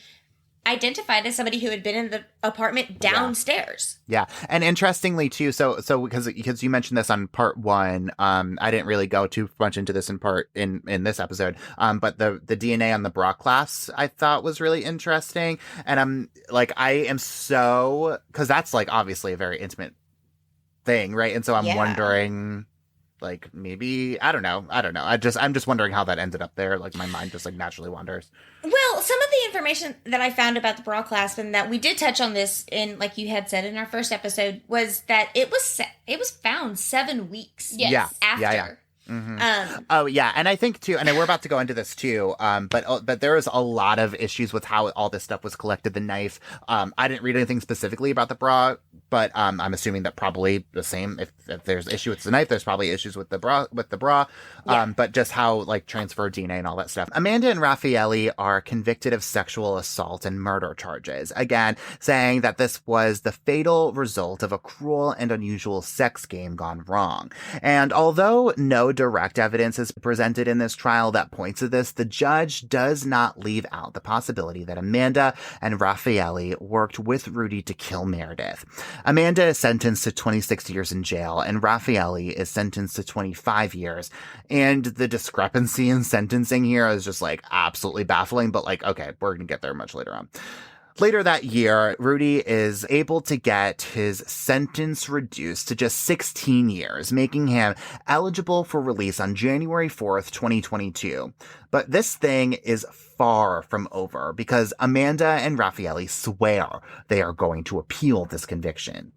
identified as somebody who had been in the apartment downstairs. Yeah. And interestingly too, so because you mentioned this on part 1, I didn't really go too much into this in this episode. But the DNA on the bra clasps I thought was really interesting. And I am so, because that's obviously a very intimate thing, right? And so I'm wondering, maybe I don't know. I'm just wondering how that ended up there. My mind just naturally wanders. Well, some of the information that I found about the bra clasp, and that we did touch on this in, like you had said in our first episode, was that it was found 7 weeks after. And I think too, and we're about to go into this too, but there is a lot of issues with how all this stuff was collected. The knife, I didn't read anything specifically about the bra, but I'm assuming that probably the same. If there's issue with the knife, there's probably issues with the bra. But just how transferred DNA and all that stuff. Amanda and Raffaele are convicted of sexual assault and murder charges. Again, saying that this was the fatal result of a cruel and unusual sex game gone wrong. And although no direct evidence is presented in this trial that points to this, the judge does not leave out the possibility that Amanda and Raffaele worked with Rudy to kill Meredith. Amanda is sentenced to 26 years in jail, and Raffaele is sentenced to 25 years. And the discrepancy in sentencing here is just absolutely baffling, but okay, we're going to get there much later on. Later that year, Rudy is able to get his sentence reduced to just 16 years, making him eligible for release on January 4th, 2022. But this thing is far from over, because Amanda and Raffaele swear they are going to appeal this conviction.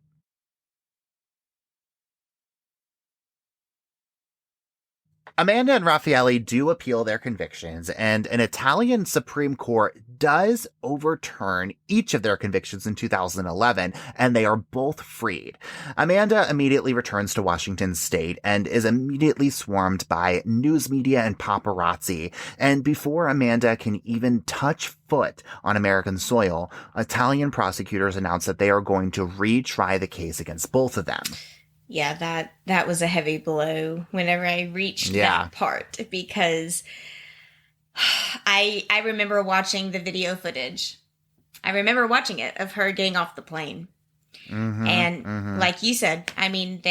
Amanda and Raffaele do appeal their convictions, and an Italian Supreme Court does overturn each of their convictions in 2011, and they are both freed. Amanda immediately returns to Washington State and is immediately swarmed by news media and paparazzi. And before Amanda can even touch foot on American soil, Italian prosecutors announce that they are going to retry the case against both of them. Yeah, that was a heavy blow whenever I reached that part, because I remember watching the video footage. I remember watching it of her getting off the plane. Like you said, I mean,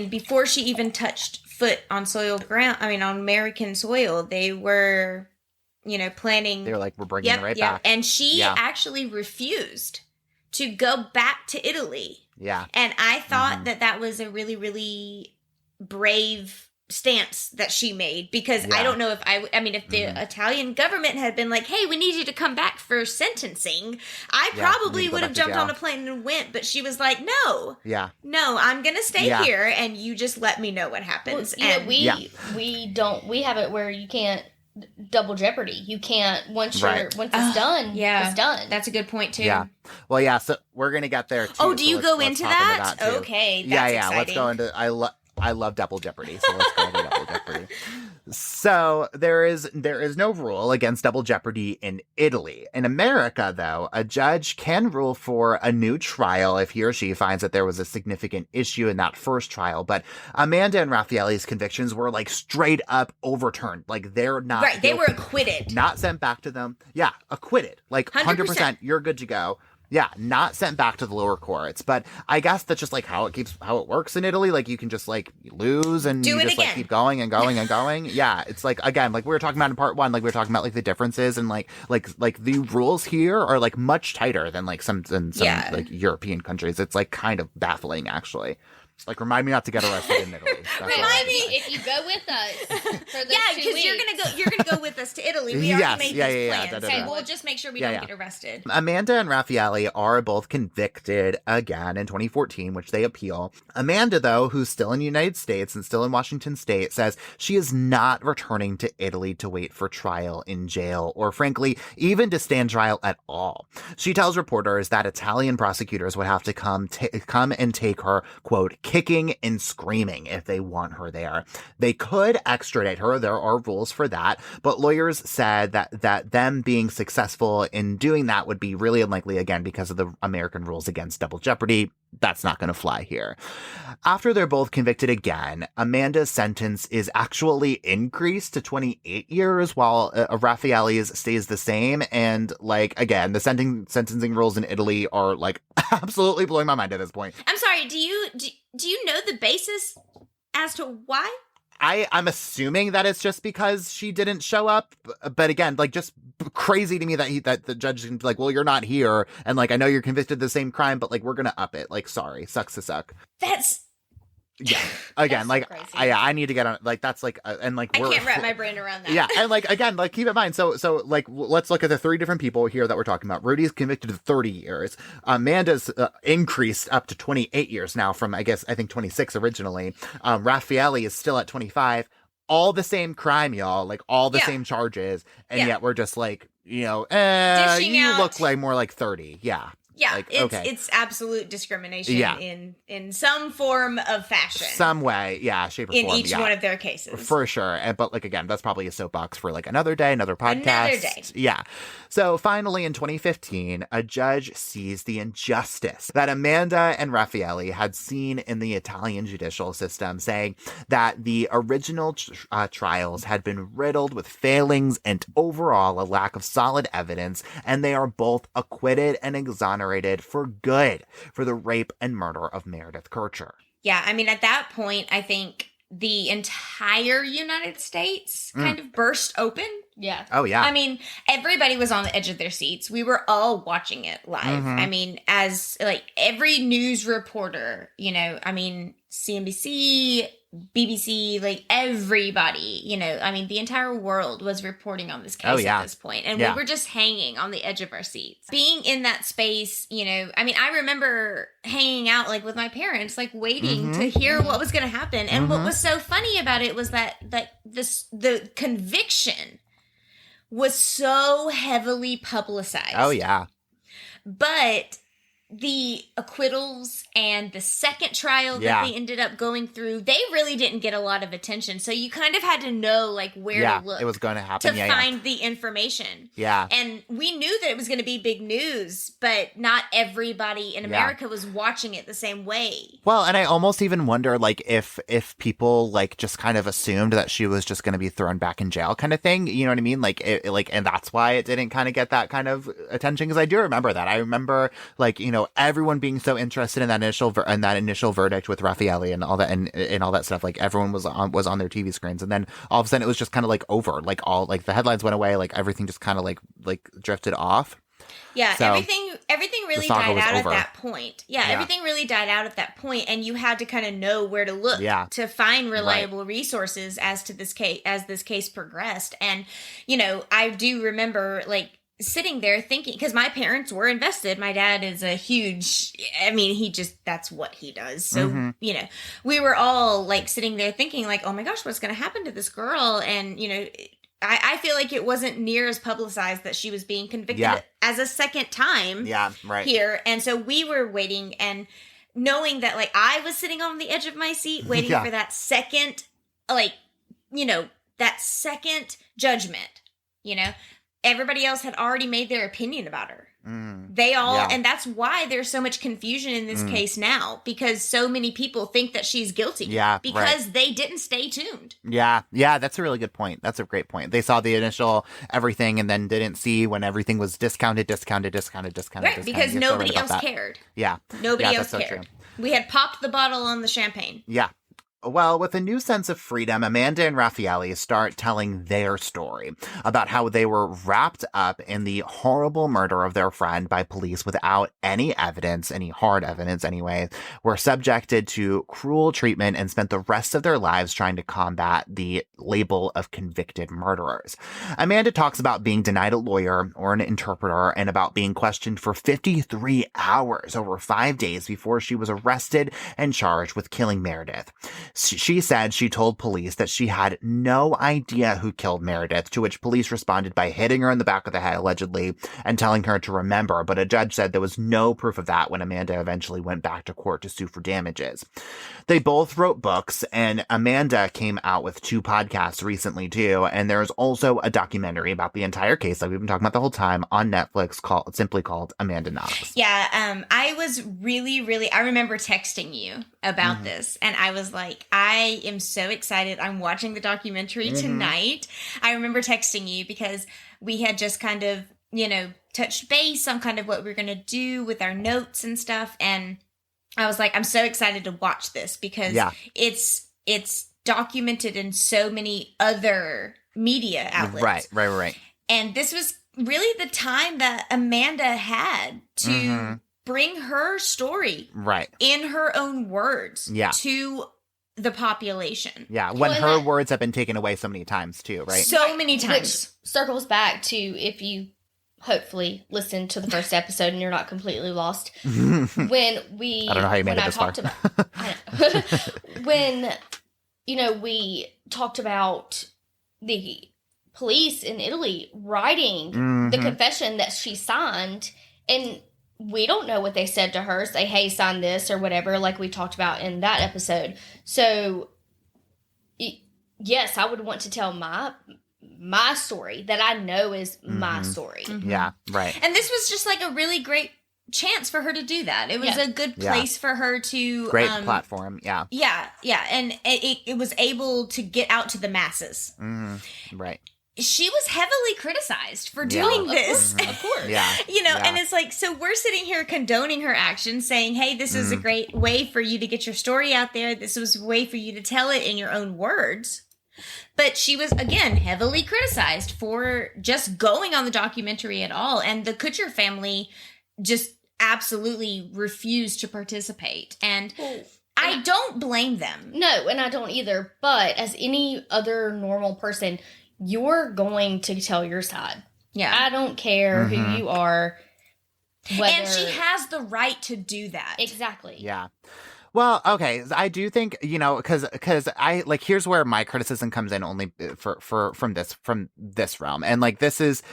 before she even touched foot on on American soil, they were, planning. They were we're bringing her right back. And she actually refused to go back to Italy. Yeah. And I thought that was a really, really brave stance that she made, because I don't know if if the Italian government had been like, hey, we need you to come back for sentencing, I probably would have jumped on a plane and went, but she was like, no, I'm going to stay here, and you just let me know what happens. Well, we have it where you can't double jeopardy. You can't once Right. once it's done. Yeah. It's done. That's a good point too. Yeah. Well, yeah. So we're gonna get there too. Oh, do so you let's- go let's into hop that? too. Okay, Yeah, that's yeah. Let's exciting. go into. I love double jeopardy, so let's go into double jeopardy. So there is no rule against double jeopardy in Italy. In America, though, a judge can rule for a new trial if he or she finds that there was a significant issue in that first trial. But Amanda and Raffaele's convictions were like straight up overturned. Like they're not Right, they were guilty. acquitted. Not sent back to them. Yeah, acquitted. Like 100%, you're good to go. Yeah, not sent back to the lower courts. But I guess that's just like how it works in Italy. Like you can just like lose and Do you it just like again. keep going and going and going. Yeah, it's like again, like we were talking about in part 1, like we were talking about like the differences and like the rules here are like much tighter than like some Yeah. like European countries. It's like kind of baffling actually. Like remind me not to get arrested in Italy. That's all I Remind can say. If you go with us for those Yeah, 2 because weeks. you're gonna go with us to Italy. We Yes, already made yeah, these yeah, yeah, plans. da-da-da. Okay, we'll just make sure we Yeah, don't yeah. get arrested. Amanda and Raffaele are both convicted again in 2014, which they appeal. Amanda, though, who's still in the United States and still in Washington State, says she is not returning to Italy to wait for trial in jail or, frankly, even to stand trial at all. She tells reporters that Italian prosecutors would have to come and take her, quote, kicking and screaming if they want her there. They could extradite her. There are rules for that. But lawyers said that them being successful in doing that would be really unlikely, again, because of the American rules against double jeopardy. That's not going to fly here. After they're both convicted again, Amanda's sentence is actually increased to 28 years while Raffaele's stays the same. And like, again, the sentencing rules in Italy are like absolutely blowing my mind at this point. I'm sorry. Do you know the basis as to why? I'm assuming that it's just because she didn't show up, but again, like just crazy to me that the judge can be like, well, you're not here, and like I know you're convicted of the same crime, but like we're gonna up it. Like, sorry, sucks to suck. That's Yeah, again, That's so like crazy. I need to get on. Like that's like and like I can't wrap my brain around that. Yeah, and like again, like keep in mind. So like let's look at the 3 different people here that we're talking about. Rudy's convicted of 30 years. Amanda's increased up to 28 years now from I think 26 originally. Raffaele is still at 25. All the same crime, y'all. Like all the Yeah. same charges, and Yeah. yet we're just like Dishing you out- look like more like 30. Yeah. Yeah, Like, it's okay. it's absolute discrimination Yeah. in some form of fashion. Some way, yeah, shape or in form. each yeah. one of their cases. For sure. But like, again, that's probably a soapbox for like another day, another podcast. Another day. Yeah. So finally in 2015, a judge sees the injustice that Amanda and Raffaele had seen in the Italian judicial system, saying that the original trials had been riddled with failings and overall a lack of solid evidence, and they are both acquitted and exonerated for good for the rape and murder of Meredith Kercher. Yeah, I mean, at that point, I think the entire United States kind of burst open. Yeah. Oh, yeah. I mean, everybody was on the edge of their seats. We were all watching it live. Mhm. I mean, as like every news reporter, I mean, CNBC, BBC, like everybody, I mean, the entire world was reporting on this case Oh, yeah. at this point, and Yeah. we were just hanging on the edge of our seats. Being in that space, I mean, I remember hanging out like with my parents, like waiting to hear what was going to happen. And what was so funny about it was that the conviction was so heavily publicized. Oh, yeah. But the acquittals and the second trial Yeah. that they ended up going through, they really didn't get a lot of attention. So you kind of had to know like where Yeah, to look it was going to happen. to find the information. Yeah. And we knew that it was going to be big news, but not everybody in America was watching it the same way. Well, and I almost even wonder, like, if people like just kind of assumed that she was just going to be thrown back in jail, kind of thing. You know what I mean? Like, and that's why it didn't kind of get that kind of attention. Because I do remember that. I remember, like, everyone being so interested in that initial verdict with Raffaele and all that and all that stuff. Like, everyone was on their TV screens, and then all of a sudden it was just kind of like over. Like all like the headlines went away. Like everything just kind of like drifted off. Yeah, So, everything really saga died was out over. at that point. Yeah, Yeah. everything really died out at that point, and you had to kind of know where to look to find reliable resources as this case progressed. And I do remember like sitting there thinking, because my parents were invested. My dad is a huge, I mean, that's what he does. So, we were all like sitting there thinking like, oh my gosh, what's going to happen to this girl? And, I feel like it wasn't near as publicized that she was being convicted as a second time here. And so we were waiting and knowing that, like, I was sitting on the edge of my seat waiting for that second, like, you know, that second judgment, you know. Everybody else had already made their opinion about her. They all, and that's why there's so much confusion in this case now, because so many people think that she's guilty. Because they didn't stay tuned. Yeah, that's a really good point. That's a great point. They saw the initial everything and then didn't see when everything was discounted. Right, because nobody else cared. Yeah. Nobody else so cared. We had popped the bottle on the champagne. Yeah. Well, with a new sense of freedom, Amanda and Raffaele start telling their story about how they were wrapped up in the horrible murder of their friend by police without any evidence, any hard evidence anyway, were subjected to cruel treatment and spent the rest of their lives trying to combat the label of convicted murderers. Amanda talks about being denied a lawyer or an interpreter and about being questioned for 53 hours over 5 days before she was arrested and charged with killing Meredith. She said she told police that she had no idea who killed Meredith, to which police responded by hitting her in the back of the head, allegedly, and telling her to remember. But a judge said there was no proof of that when Amanda eventually went back to court to sue for damages. They both wrote books, and Amanda came out with 2 podcasts recently, too. And there's also a documentary about the entire case that we've been talking about the whole time on Netflix simply called Amanda Knox. Yeah, I was really, I remember texting you about this, and I was like, I am so excited. I'm watching the documentary tonight. I remember texting you because we had just kind of, you know, touched base on kind of what we were going to do with our notes and stuff. And I was like, I'm so excited to watch this because it's documented in so many other media outlets. Right. And this was really the time that Amanda had to bring her story in her own words to the population. Yeah, when her words have been taken away so many times too, right? So many times. Which circles back to, if you hopefully listen to the first episode and you're not completely lost, when we... I don't know how you made it this far. When, you know, we talked about the police in Italy writing the confession that she signed, and we don't know what they said to her, say, hey, sign this or whatever, like we talked about in that episode. So, yes, I would want to tell my story that I know is my story. Yeah, right. And this was just like a really great chance for her to do that. It was a good place for her to... Great platform, Yeah, and it was able to get out to the masses. Right. She was heavily criticized for doing this. Of course. You know, and it's like, so we're sitting here condoning her actions, saying, hey, this is a great way for you to get your story out there. This was a way for you to tell it in your own words. But she was, again, heavily criticized for just going on the documentary at all. And the Kercher family just absolutely refused to participate. And I don't blame them. No, and I don't either. But as any other normal person, you're going to tell your side. Yeah. I don't care who you are. And she has the right to do that. Exactly. Yeah. Well, okay, I do think, you know, because I, like, here's where my criticism comes in only from this realm. And, like, this is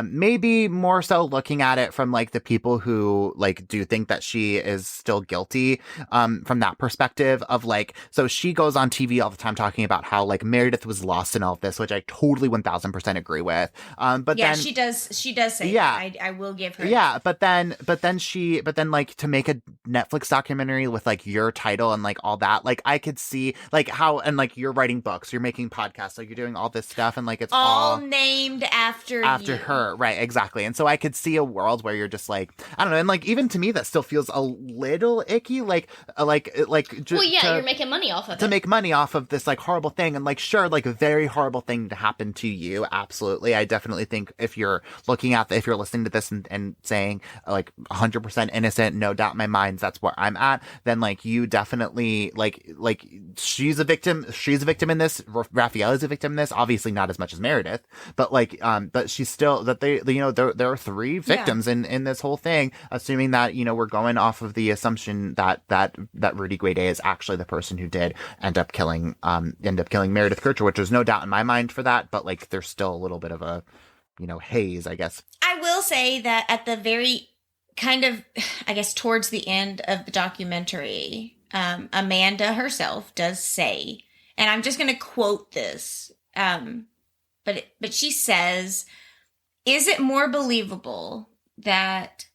maybe more so looking at it from, like, the people who, like, do think that she is still guilty from that perspective of, like, so she goes on TV all the time talking about how, like, Meredith was lost in all of this, which I totally 1000% agree with. But yeah, then she does say that. I will give her that. But then like, to make a Netflix documentary with, like, your title and, like, all that, like, I could see, like, how, and, like, you're writing books, you're making podcasts, like, you're doing all this stuff, and, like, it's all named after you. Her, right? Exactly. And so I could see a world where you're just like, I don't know, and, like, even to me that still feels a little icky, like well, yeah, you're making money off of it, to make money off of this, like, horrible thing. And, like, sure, like, a very horrible thing to happen to you, absolutely. I definitely think if you're if you're listening to this and saying, like, 100% innocent, no doubt in my mind, that's where I'm at, then, like, you definitely like she's a victim in this. Raphael is a victim in this, obviously not as much as Meredith, but but she's still that they, there are three victims in this whole thing, assuming that, we're going off of the assumption that Rudy Guede is actually the person who did end up killing Meredith Kercher, which there's no doubt in my mind for that, but like there's still a little bit of a haze, I guess. I will say that at the very kind of, I guess, towards the end of the documentary, Amanda herself does say, and I'm just going to quote this, but she says, "Is it more believable that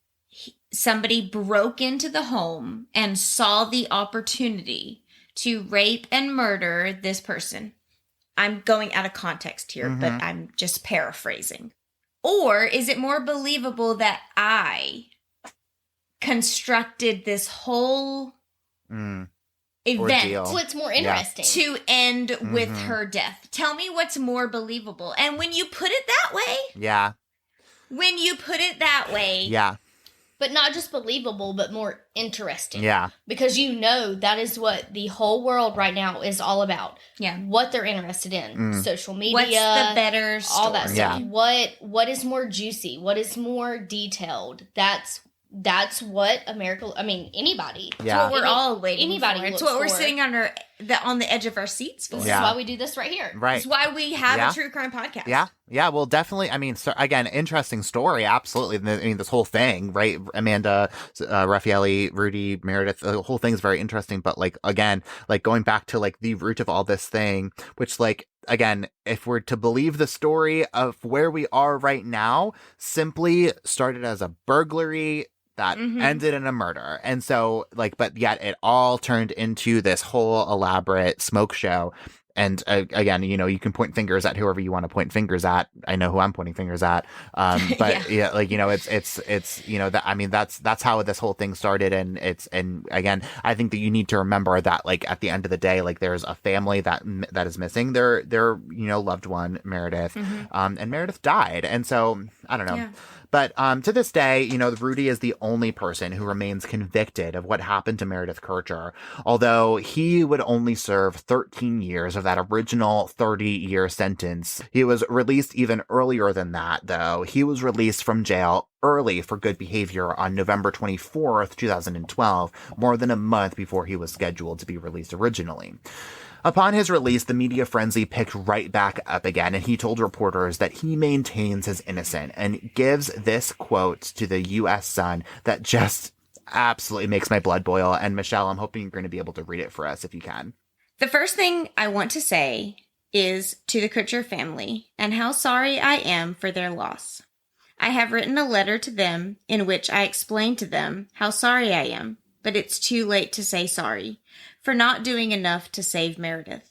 somebody broke into the home and saw the opportunity to rape and murder this person?" I'm going out of context here, but I'm just paraphrasing. "Or is it more believable that I constructed this whole event Ordeal. What's more interesting to end with her death? Tell me what's more believable." And when you put it that way, but not just believable, but more interesting. Yeah. Because that is what the whole world right now is all about. Yeah. What they're interested in. Social media. What's the better story? All that stuff. Yeah. What is more juicy? What is more detailed? That's what anybody. Yeah. It's what we're all waiting anybody for. It's looks what we're for. sitting on the edge of our seats for. This Yeah. is why we do this right here. Right. It's why we have a true crime podcast. Yeah. Yeah. Well, definitely. I mean, so, again, interesting story. Absolutely. This whole thing, right? Amanda, Raffaele, Rudy, Meredith, the whole thing's very interesting. But again, going back to the root of all this thing, which again, if we're to believe the story of where we are right now, simply started as a burglary that ended in a murder. And so but yet it all turned into this whole elaborate smoke show. And again, you can point fingers at whoever you want to point fingers at. I know who I'm pointing fingers at. But that's how this whole thing started. And again, I think that you need to remember that at the end of the day, there's a family that is missing their loved one, Meredith, and Meredith died. And so I don't know. Yeah. But to this day, Rudy is the only person who remains convicted of what happened to Meredith Kercher, although he would only serve 13 years of that original 30-year sentence. He was released even earlier than that, though. He was released from jail early for good behavior on November 24th, 2012, more than a month before he was scheduled to be released originally. Upon his release, the media frenzy picked right back up again, and he told reporters that he maintains his innocence and gives this quote to the U.S. Sun that just absolutely makes my blood boil. And Michelle, I'm hoping you're going to be able to read it for us if you can. "The first thing I want to say is to the Kercher family and how sorry I am for their loss. I have written a letter to them in which I explain to them how sorry I am, but it's too late to say sorry for not doing enough to save Meredith.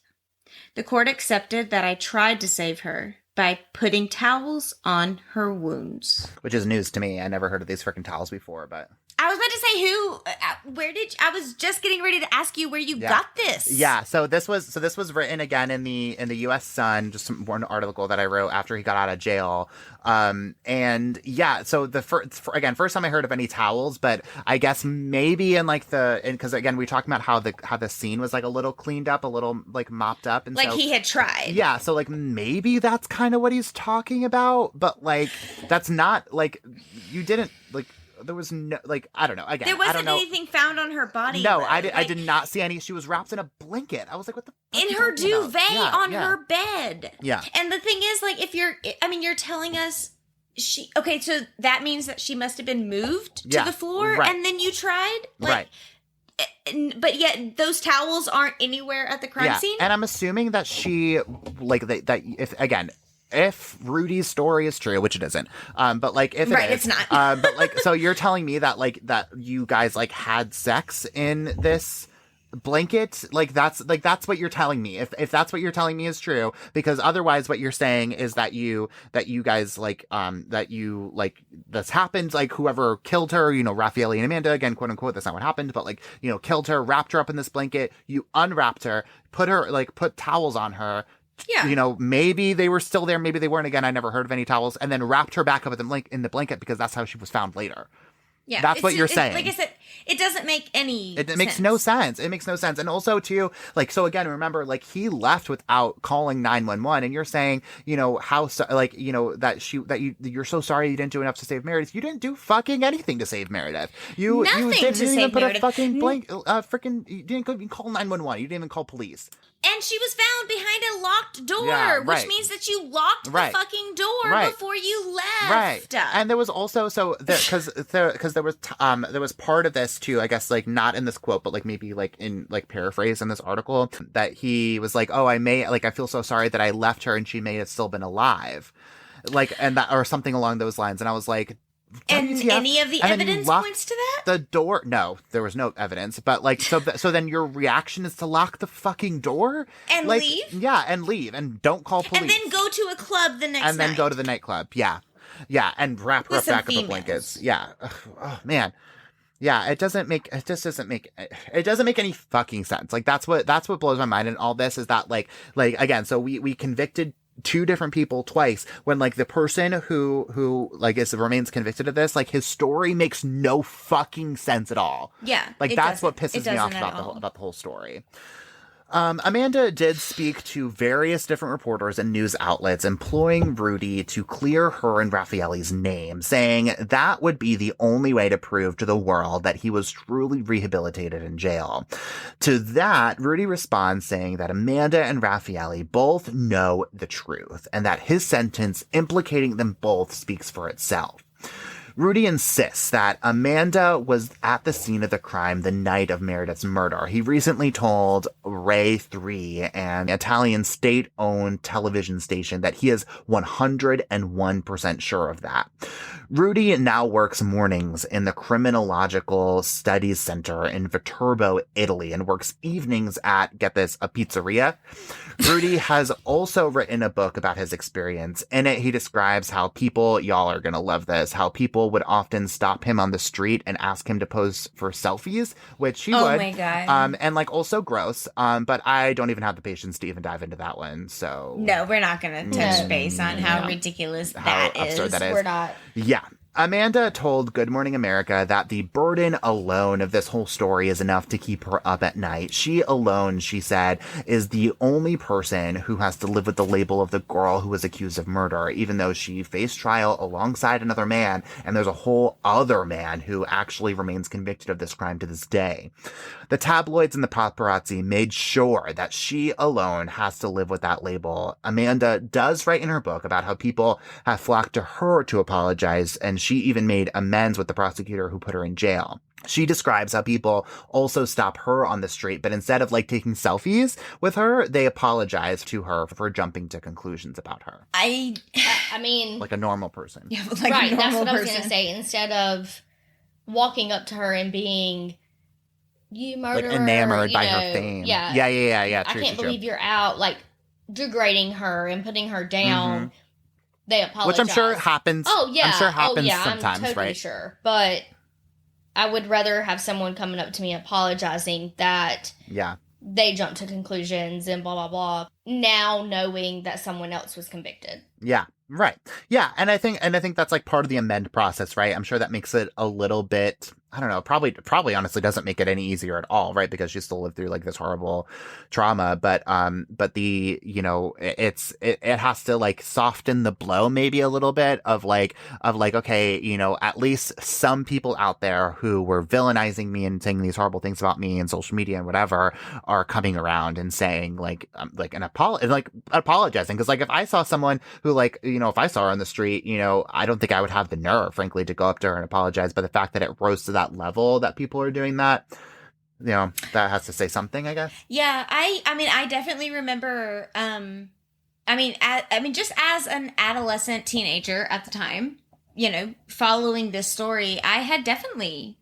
The court accepted that I tried to save her by putting towels on her wounds." Which is news to me. I never heard of these freaking towels before, but... I was about to say I was just getting ready to ask you where you got this. Yeah, so this was written again in the U.S. Sun, just one article that I wrote after he got out of jail. And yeah, so the first time I heard of any towels, but I guess maybe because again we talked about how the scene was a little cleaned up, a little mopped up, and so he had tried. Yeah, so maybe that's kind of what he's talking about, but that's not you didn't there was no I don't know. Again, there wasn't I don't know. anything found on her body. No, I did not see any. She was wrapped in a blanket. I was like, what the fuck in her duvet her bed. Yeah. And the thing is, you're telling us so that means that she must have been moved to the floor, right. And then you tried, right. But yet those towels aren't anywhere at the crime scene. And I'm assuming that she if Rudy's story is true, which it isn't, but if it is, it's not. but so you're telling me that that you guys had sex in this blanket, that's what you're telling me. If that's what you're telling me is true, because otherwise what you're saying is that you guys this happened, whoever killed her, Raffaele and Amanda, again, quote unquote, that's not what happened, but killed her, wrapped her up in this blanket, you unwrapped her, put towels on her. Yeah. Maybe they were still there, maybe they weren't. Again, I never heard of any towels, and then wrapped her back up in the blanket because that's how she was found later. Yeah. That's what you're saying. Like I said, it doesn't make any It makes no sense. It makes no sense. And also, too, like, so again, remember, like, he left without calling 911, and you're saying, you know, you're so sorry you didn't do enough to save Meredith. You didn't do fucking anything to save Meredith. You didn't even put a fucking you didn't even call 911. You didn't even call police. And she was found behind a locked door, which means that you locked the fucking door before you left. Right. And there was also, because there was part of this too, I guess, like, not in this quote, but like maybe like in like paraphrase in this article, that he was like, oh, I feel so sorry that I left her and she may have still been alive. Like, and that, or something along those lines. And I was like, and WTF? Any of the evidence points to that? The door? No, there was no evidence. But like, so then your reaction is to lock the fucking door and leave? Yeah, and leave, and don't call police, and then go to a club the next night, and then go to the nightclub. Yeah, and wrap her up back in the blankets. Yeah. Oh man. Yeah, it doesn't make any fucking sense. Like, that's what blows my mind in all this, is that like again, so we convicted two different people twice, when like the person who like remains convicted of this, like, his story makes no fucking sense at all. Yeah. Like, that's what pisses me off about the whole story. Amanda did speak to various different reporters and news outlets, employing Rudy to clear her and Raffaelle's name, saying that would be the only way to prove to the world that he was truly rehabilitated in jail. To that, Rudy responds saying that Amanda and Raffaele both know the truth, and that his sentence implicating them both speaks for itself. Rudy insists that Amanda was at the scene of the crime the night of Meredith's murder. He recently told Rai 3, an Italian state-owned television station, that he is 101% sure of that. Rudy now works mornings in the Criminological Studies Center in Viterbo, Italy, and works evenings at, get this, a pizzeria. Rudy has also written a book about his experience. In it, he describes how people, y'all are gonna love this, how people would often stop him on the street and ask him to pose for selfies, which he would. Oh my God. And like, also gross. But I don't even have the patience to even dive into that one. So no, we're not gonna touch base on how ridiculous that is. Absurd that is. We're not. Yeah. Amanda told Good Morning America that the burden alone of this whole story is enough to keep her up at night. She alone, she said, is the only person who has to live with the label of the girl who was accused of murder, even though she faced trial alongside another man, and there's a whole other man who actually remains convicted of this crime to this day. The tabloids and the paparazzi made sure that she alone has to live with that label. Amanda does write in her book about how people have flocked to her to apologize, and she even made amends with the prosecutor who put her in jail. She describes how people also stop her on the street, but instead of like taking selfies with her, they apologize to her for jumping to conclusions about her. I mean, like a normal person. Yeah, like right, a normal that's what person. I was going to say. Instead of walking up to her and being, you murderer, like enamored by her know, fame. Yeah. Yeah. True, I can't believe you're out, like, degrading her and putting her down. Mm-hmm. They apologize. Which I'm sure happens. Oh, yeah. I'm sure happens I'm sometimes, totally right? sure. But I would rather have someone coming up to me apologizing that they jumped to conclusions and blah, blah, blah, now knowing that someone else was convicted. Yeah. Right. Yeah. And I think that's like part of the amend process, right? I'm sure that makes it a little bit, I don't know, probably honestly doesn't make it any easier at all, right? Because she still lived through like this horrible trauma, but the, you know, it has to like soften the blow maybe a little bit of like, okay, you know, at least some people out there who were villainizing me and saying these horrible things about me and social media and whatever are coming around and saying like apologizing. Cause like if I saw someone who like, you know, if I saw her on the street, you know, I don't think I would have the nerve, frankly, to go up to her and apologize. But the fact that it rose to that level that people are doing that, you know, that has to say something, I guess. Yeah, I mean, I definitely remember. Just as an adolescent teenager at the time, you know, following this story, I had definitely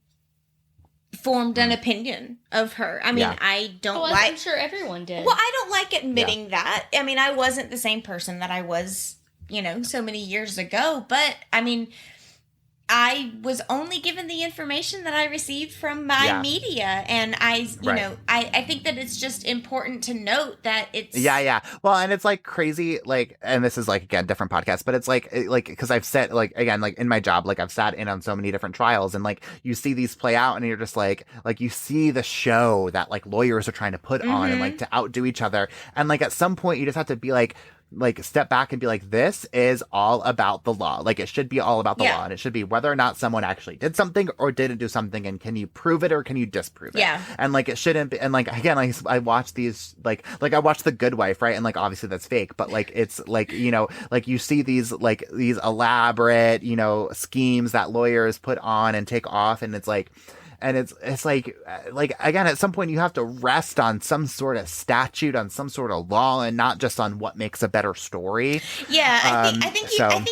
formed an opinion of her. I mean, I don't like. I'm sure everyone did. Well, I don't like admitting that. I mean, I wasn't the same person that I was, you know, so many years ago. But I mean, I was only given the information that I received from my media. And I think that it's just important to note that it's... Yeah. Well, and it's like crazy, like, and this is like, again, different podcast, but it's like, because I've said, like, again, like in my job, like I've sat in on so many different trials, and like you see these play out and you're just like you see the show that like lawyers are trying to put on and like to outdo each other. And like at some point you just have to be like step back and be like, this is all about the law. Like it should be all about the law, and it should be whether or not someone actually did something or didn't do something, and can you prove it or can you disprove it? Yeah. And like it shouldn't be, and like again, like I watch these like I watch The Good Wife, right? And like obviously that's fake, but like it's like, you know, like you see these elaborate, you know, schemes that lawyers put on and take off, and it's like, and it's like again, at some point you have to rest on some sort of statute, on some sort of law, and not just on what makes a better story. Yeah, I think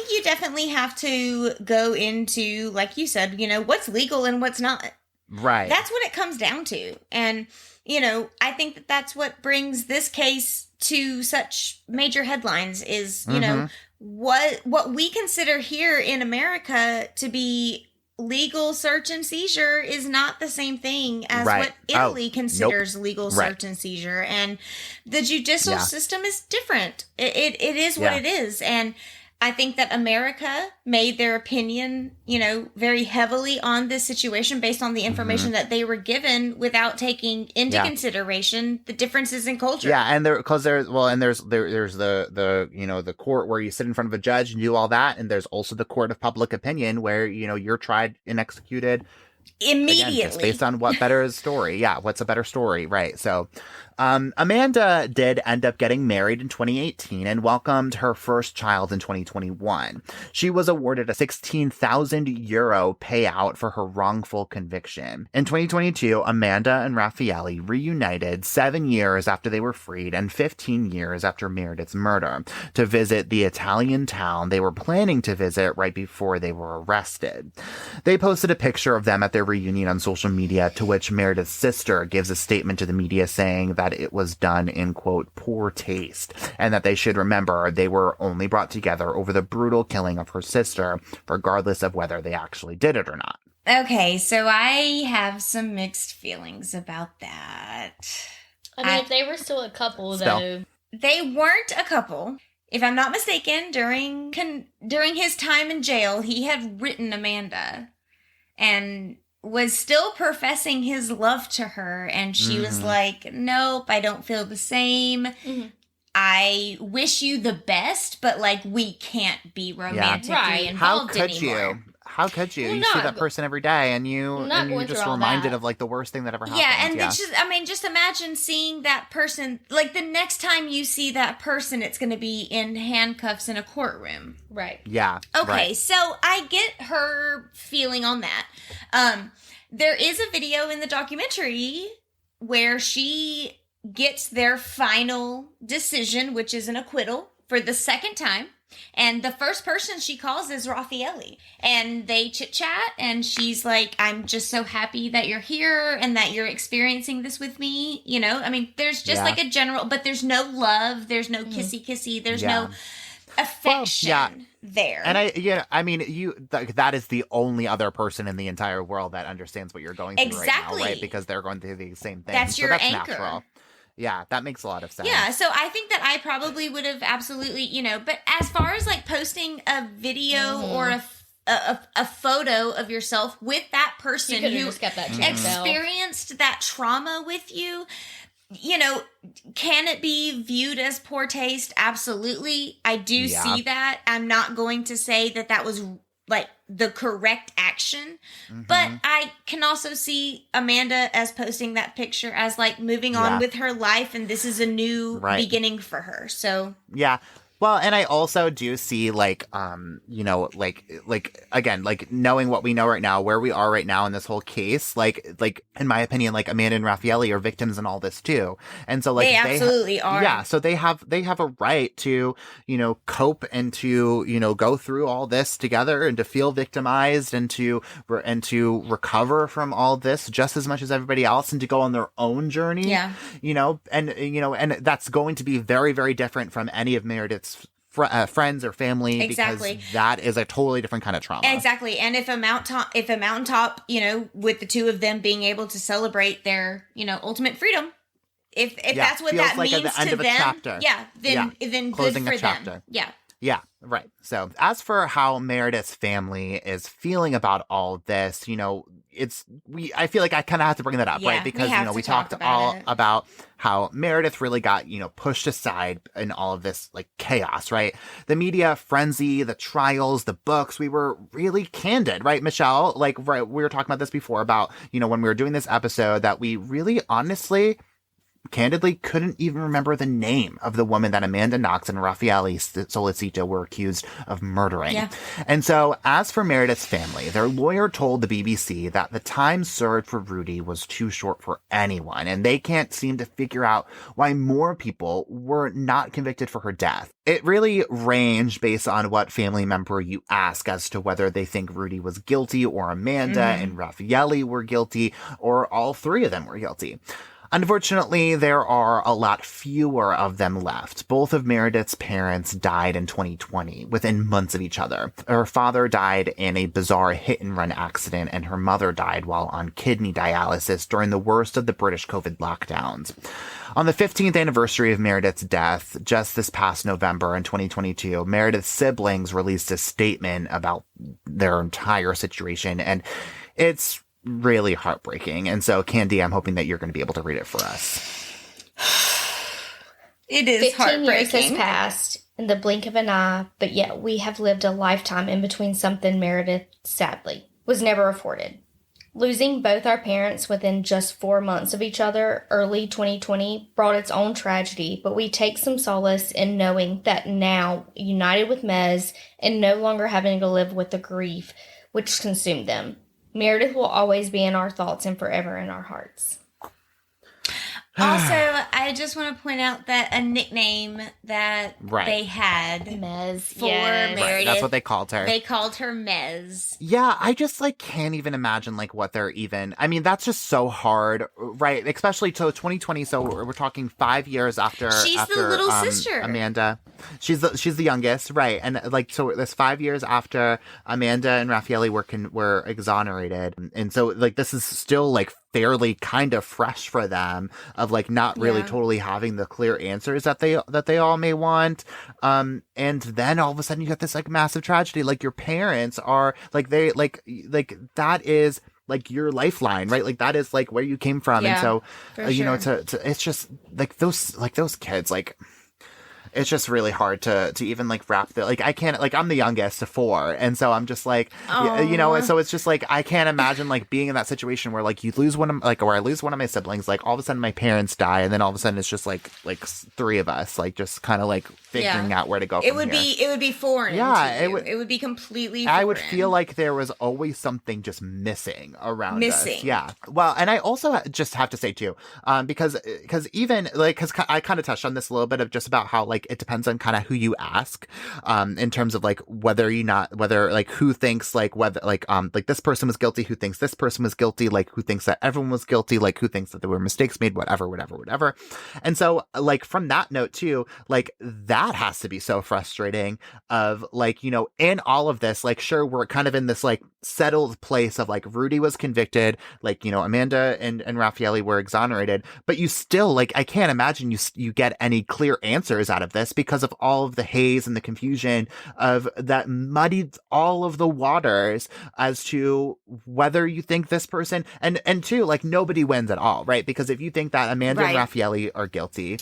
you definitely have to go into, like you said, you know, what's legal and what's not. Right. That's what it comes down to. And, you know, I think that that's what brings this case to such major headlines is, you know, what we consider here in America to be legal search and seizure is not the same thing as what Italy considers legal search and seizure. And the judicial system is different. It is what it is. And I think that America made their opinion, you know, very heavily on this situation based on the information that they were given without taking into consideration the differences in culture. Yeah, and there's the you know, the court where you sit in front of a judge and do all that, and there's also the court of public opinion where, you know, you're tried and executed immediately, again, just based on what better story. Yeah, what's a better story, right? So Amanda did end up getting married in 2018 and welcomed her first child in 2021. She was awarded a €16,000 payout for her wrongful conviction. In 2022, Amanda and Raffaele reunited 7 years after they were freed and 15 years after Meredith's murder to visit the Italian town they were planning to visit right before they were arrested. They posted a picture of them at their reunion on social media, to which Meredith's sister gives a statement to the media saying that it was done in, quote, poor taste, and that they should remember they were only brought together over the brutal killing of her sister, regardless of whether they actually did it or not. Okay, so I have some mixed feelings about that. I mean, if they were still a couple, though. They weren't a couple. If I'm not mistaken, during his time in jail, he had written Amanda and was still professing his love to her, and she was like, nope, I don't feel the same. I wish you the best, but like we can't be romantically involved anymore. How could you? Well, you see that person every day, and you're just reminded of like the worst thing that ever happened. Yeah, and it's just, I mean, just imagine seeing that person. Like the next time you see that person, it's going to be in handcuffs in a courtroom. Right. Yeah. Okay, so I get her feeling on that. There is a video in the documentary where she gets their final decision, which is an acquittal, for the second time. And the first person she calls is Raffaele. And they chit-chat, and she's like, I'm just so happy that you're here and that you're experiencing this with me. You know, I mean, there's just like a general, but there's no love, there's no kissy-kissy, there's no affection there. And I mean, that is the only other person in the entire world that understands what you're going through right now, right? Because they're going through the same thing. That's your anchor. Natural. Yeah, that makes a lot of sense. Yeah, so I think that I probably would have absolutely, you know, but as far as like posting a video or a photo of yourself with that person who experienced that trauma with you, you know, can it be viewed as poor taste? Absolutely. I do see that. I'm not going to say that that was like the correct action, but I can also see Amanda as posting that picture as like moving on with her life, and this is a new beginning for her. So yeah. Well, and I also do see like, you know, like again, like knowing what we know right now, where we are right now in this whole case, like in my opinion, like Amanda and Raffaele are victims in all this too. And so like they absolutely are. Yeah. So they have a right to, you know, cope and to, you know, go through all this together and to feel victimized and to recover from all this just as much as everybody else and to go on their own journey. Yeah. You know, and that's going to be very, very different from any of Meredith's friends or family, Exactly. because that is a totally different kind of trauma. Exactly. And if a mountaintop, with the two of them being able to celebrate their, ultimate freedom, if that's what feels that like at means the end to of a them, chapter. then Closing good a for chapter. them. Yeah. Yeah, right. So as for how Meredith's family is feeling about all this, I feel like I kind of have to bring that up, Yeah, right? Because, we have we to talk talked about all it. about how Meredith really got, pushed aside in all of this like chaos, right? The media frenzy, the trials, the books, we were really candid, right, Michelle? Like, right, we were talking about this before about, when we were doing this episode, that we really honestly candidly couldn't even remember the name of the woman that Amanda Knox and Raffaele Solicito were accused of murdering. Yeah. And so, as for Meredith's family, their lawyer told the BBC that the time served for Rudy was too short for anyone, and they can't seem to figure out why more people were not convicted for her death. It really ranged based on what family member you ask as to whether they think Rudy was guilty or Amanda and Raffaele were guilty, or all three of them were guilty. Unfortunately, there are a lot fewer of them left. Both of Meredith's parents died in 2020, within months of each other. Her father died in a bizarre hit-and-run accident, and her mother died while on kidney dialysis during the worst of the British COVID lockdowns. On the 15th anniversary of Meredith's death, just this past November in 2022, Meredith's siblings released a statement about their entire situation, and it's really heartbreaking. And so, Candy, I'm hoping that you're going to be able to read it for us. It is 15 years has heartbreaking. passed in the blink of an eye, but yet we have lived a lifetime in between something Meredith, sadly, was never afforded. Losing both our parents within just 4 months of each other, early 2020, brought its own tragedy, but we take some solace in knowing that now, united with Mez and no longer having to live with the grief which consumed them, Meredith will always be in our thoughts and forever in our hearts. Also, I just want to point out that a nickname that they had Mez, for yes. Meredith, Right, that's what they called her. They called her Mez. Yeah, I just can't even imagine what they're even. I mean, that's just so hard, right? Especially to 2020. So we're talking 5 years after. She's the little sister, Amanda. She's the youngest, right? And so this 5 years after Amanda and Raffaele were exonerated, and so this is still fairly kind of fresh for them of not really totally having the clear answers that they all may want. And then all of a sudden you got this massive tragedy. Your parents are that is your lifeline, right? That is where you came from. And so, it's just those kids, it's just really hard to even wrap the I can't I'm the youngest of four, and so I'm just so it's just I can't imagine being in that situation where you lose one of where I lose one of my siblings, all of a sudden my parents die, and then all of a sudden it's just three of us just kind of figuring out where to go. It would be foreign. Yeah, to you. It would be completely foreign. I would feel like there was always something just missing around us. Yeah. Well, and I also just have to say too, because even because I kind of touched on this a little bit of just about how it depends on kind of who you ask, in terms of whether who thinks whether this person was guilty, who thinks this person was guilty, who thinks that everyone was guilty, who thinks that there were mistakes made, whatever. And so from that note too, that has to be so frustrating of in all of this, sure, we're kind of in this settled place of Rudy was convicted, Amanda and Raffaele were exonerated, but you still I can't imagine you get any clear answers out of this because of all of the haze and the confusion of that muddied all of the waters as to whether you think this person and two, nobody wins at all, right? Because if you think that Amanda and Raffaele are guilty,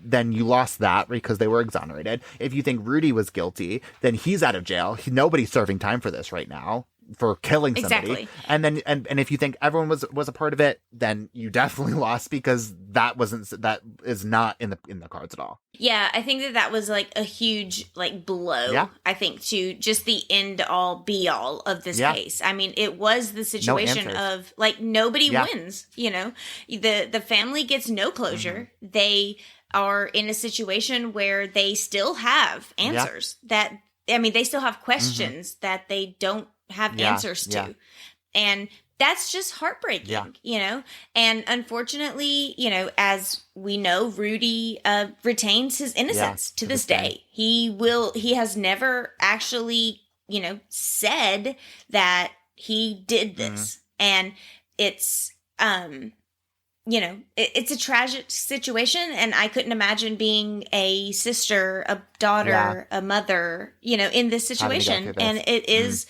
then you lost that because they were exonerated. If you think Rudy was guilty, then he's out of jail. Nobody's serving time for this right now, for killing somebody. Exactly. And then and if you think everyone was a part of it, then you definitely lost because that is not in the cards at all. Yeah, I think that was a huge blow. I think to just the end all be all of this case. I mean, it was the situation of nobody wins. The family gets no closure. Mm-hmm. They are in a situation where they still have answers they still have questions that they don't have answers to. And that's just heartbreaking, you know? And unfortunately, you know, as we know, Rudy retains his innocence to this day. He has never actually, you know, said that he did this. And it's, you know, it's a tragic situation, and I couldn't imagine being a sister, a daughter, a mother, you know, in this situation. And it is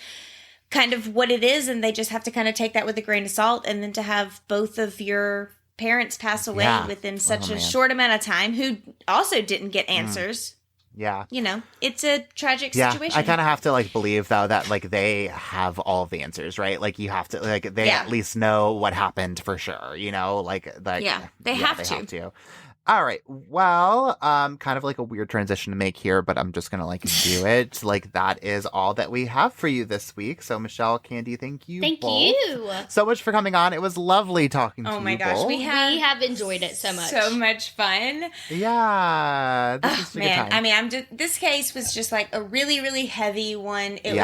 kind of what it is, and they just have to kind of take that with a grain of salt. And then to have both of your parents pass away within such a short amount of time, who also didn't get answers. Yeah. You know, it's a tragic situation. I kind of have to like believe though that like they have all the answers, right? Like you have to like they at least know what happened for sure, you know, like they have to. All right. Well, kind of like a weird transition to make here, but I'm just going to like do it. Like that is all that we have for you this week. So Michelle, Candy, thank you. Thank both you so much for coming on. It was lovely talking to you. Oh my gosh. Both. We have enjoyed it so much. So much fun. Yeah. This man. I mean, this case was just like a really, really heavy one. It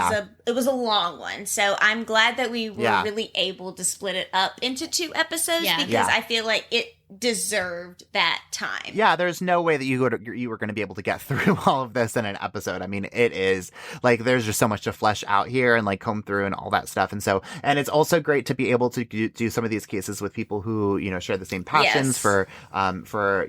was a long one. So I'm glad that we were really able to split it up into 2 episodes because I feel like it deserved that time. Yeah, there's no way that you were going to be able to get through all of this in an episode. I mean, it is like there's just so much to flesh out here and like comb through and all that stuff. And so, and it's also great to be able to do some of these cases with people who, you know, share the same passions for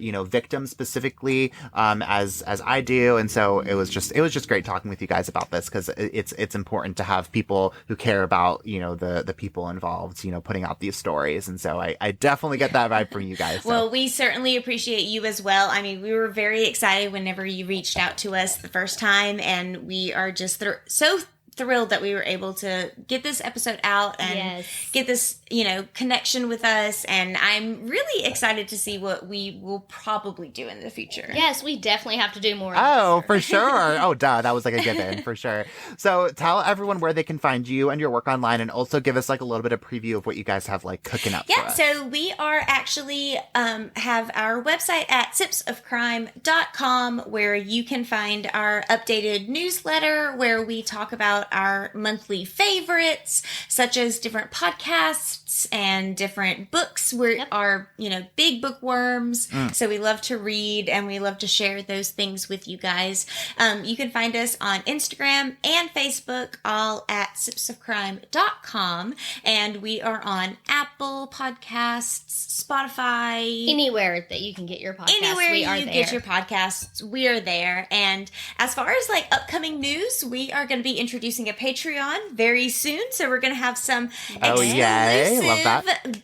you know, victims specifically, as I do. And so it was just great talking with you guys about this because it's important to have people who care about, you know, the people involved, you know, putting out these stories. And so I definitely get that vibe from you guys. So. Well, we certainly appreciate you as well. I mean, we were very excited whenever you reached out to us the first time, and we are just so thrilled that we were able to get this episode out and get this, you know, connection with us. And I'm really excited to see what we will probably do in the future. Yes, we definitely have to do more. Oh, for sure. Oh, duh. That was like a given for sure. So tell everyone where they can find you and your work online, and also give us like a little bit of preview of what you guys have like cooking up for us. So we are actually have our website at sipsofcrime.com, where you can find our updated newsletter where we talk about our monthly favorites, such as different podcasts and different books. We are, you know, big bookworms. So we love to read and we love to share those things with you guys. You can find us on Instagram and Facebook, all at sipsofcrime.com. And we are on Apple Podcasts, Spotify. Anywhere that you can get your podcasts, Anywhere we are you there. get your podcasts, we are there. And as far as like upcoming news, we are going to be introducing a Patreon very soon. So we're going to have some exclusive Love that.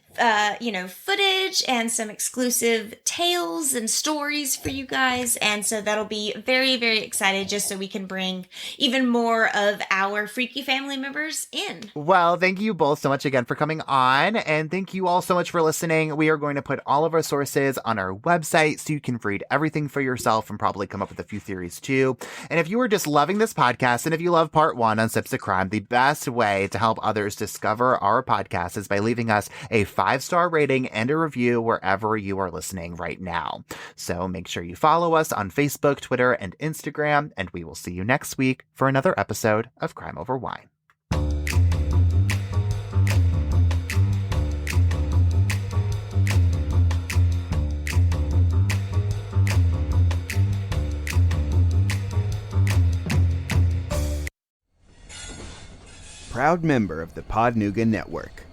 You know, footage and some exclusive tales and stories for you guys. And so that'll be very, very excited, just so we can bring even more of our freaky family members in. Well, thank you both so much again for coming on. And thank you all so much for listening. We are going to put all of our sources on our website so you can read everything for yourself and probably come up with a few theories too. And if you are just loving this podcast, and if you love part 1 on Sips of Crime, the best way to help others discover our podcast is by leaving us a 5-star rating and a review wherever you are listening right now. So make sure you follow us on Facebook, Twitter, and Instagram, and we will see you next week for another episode of Crime Over Wine. Proud member of the Podnuga Network.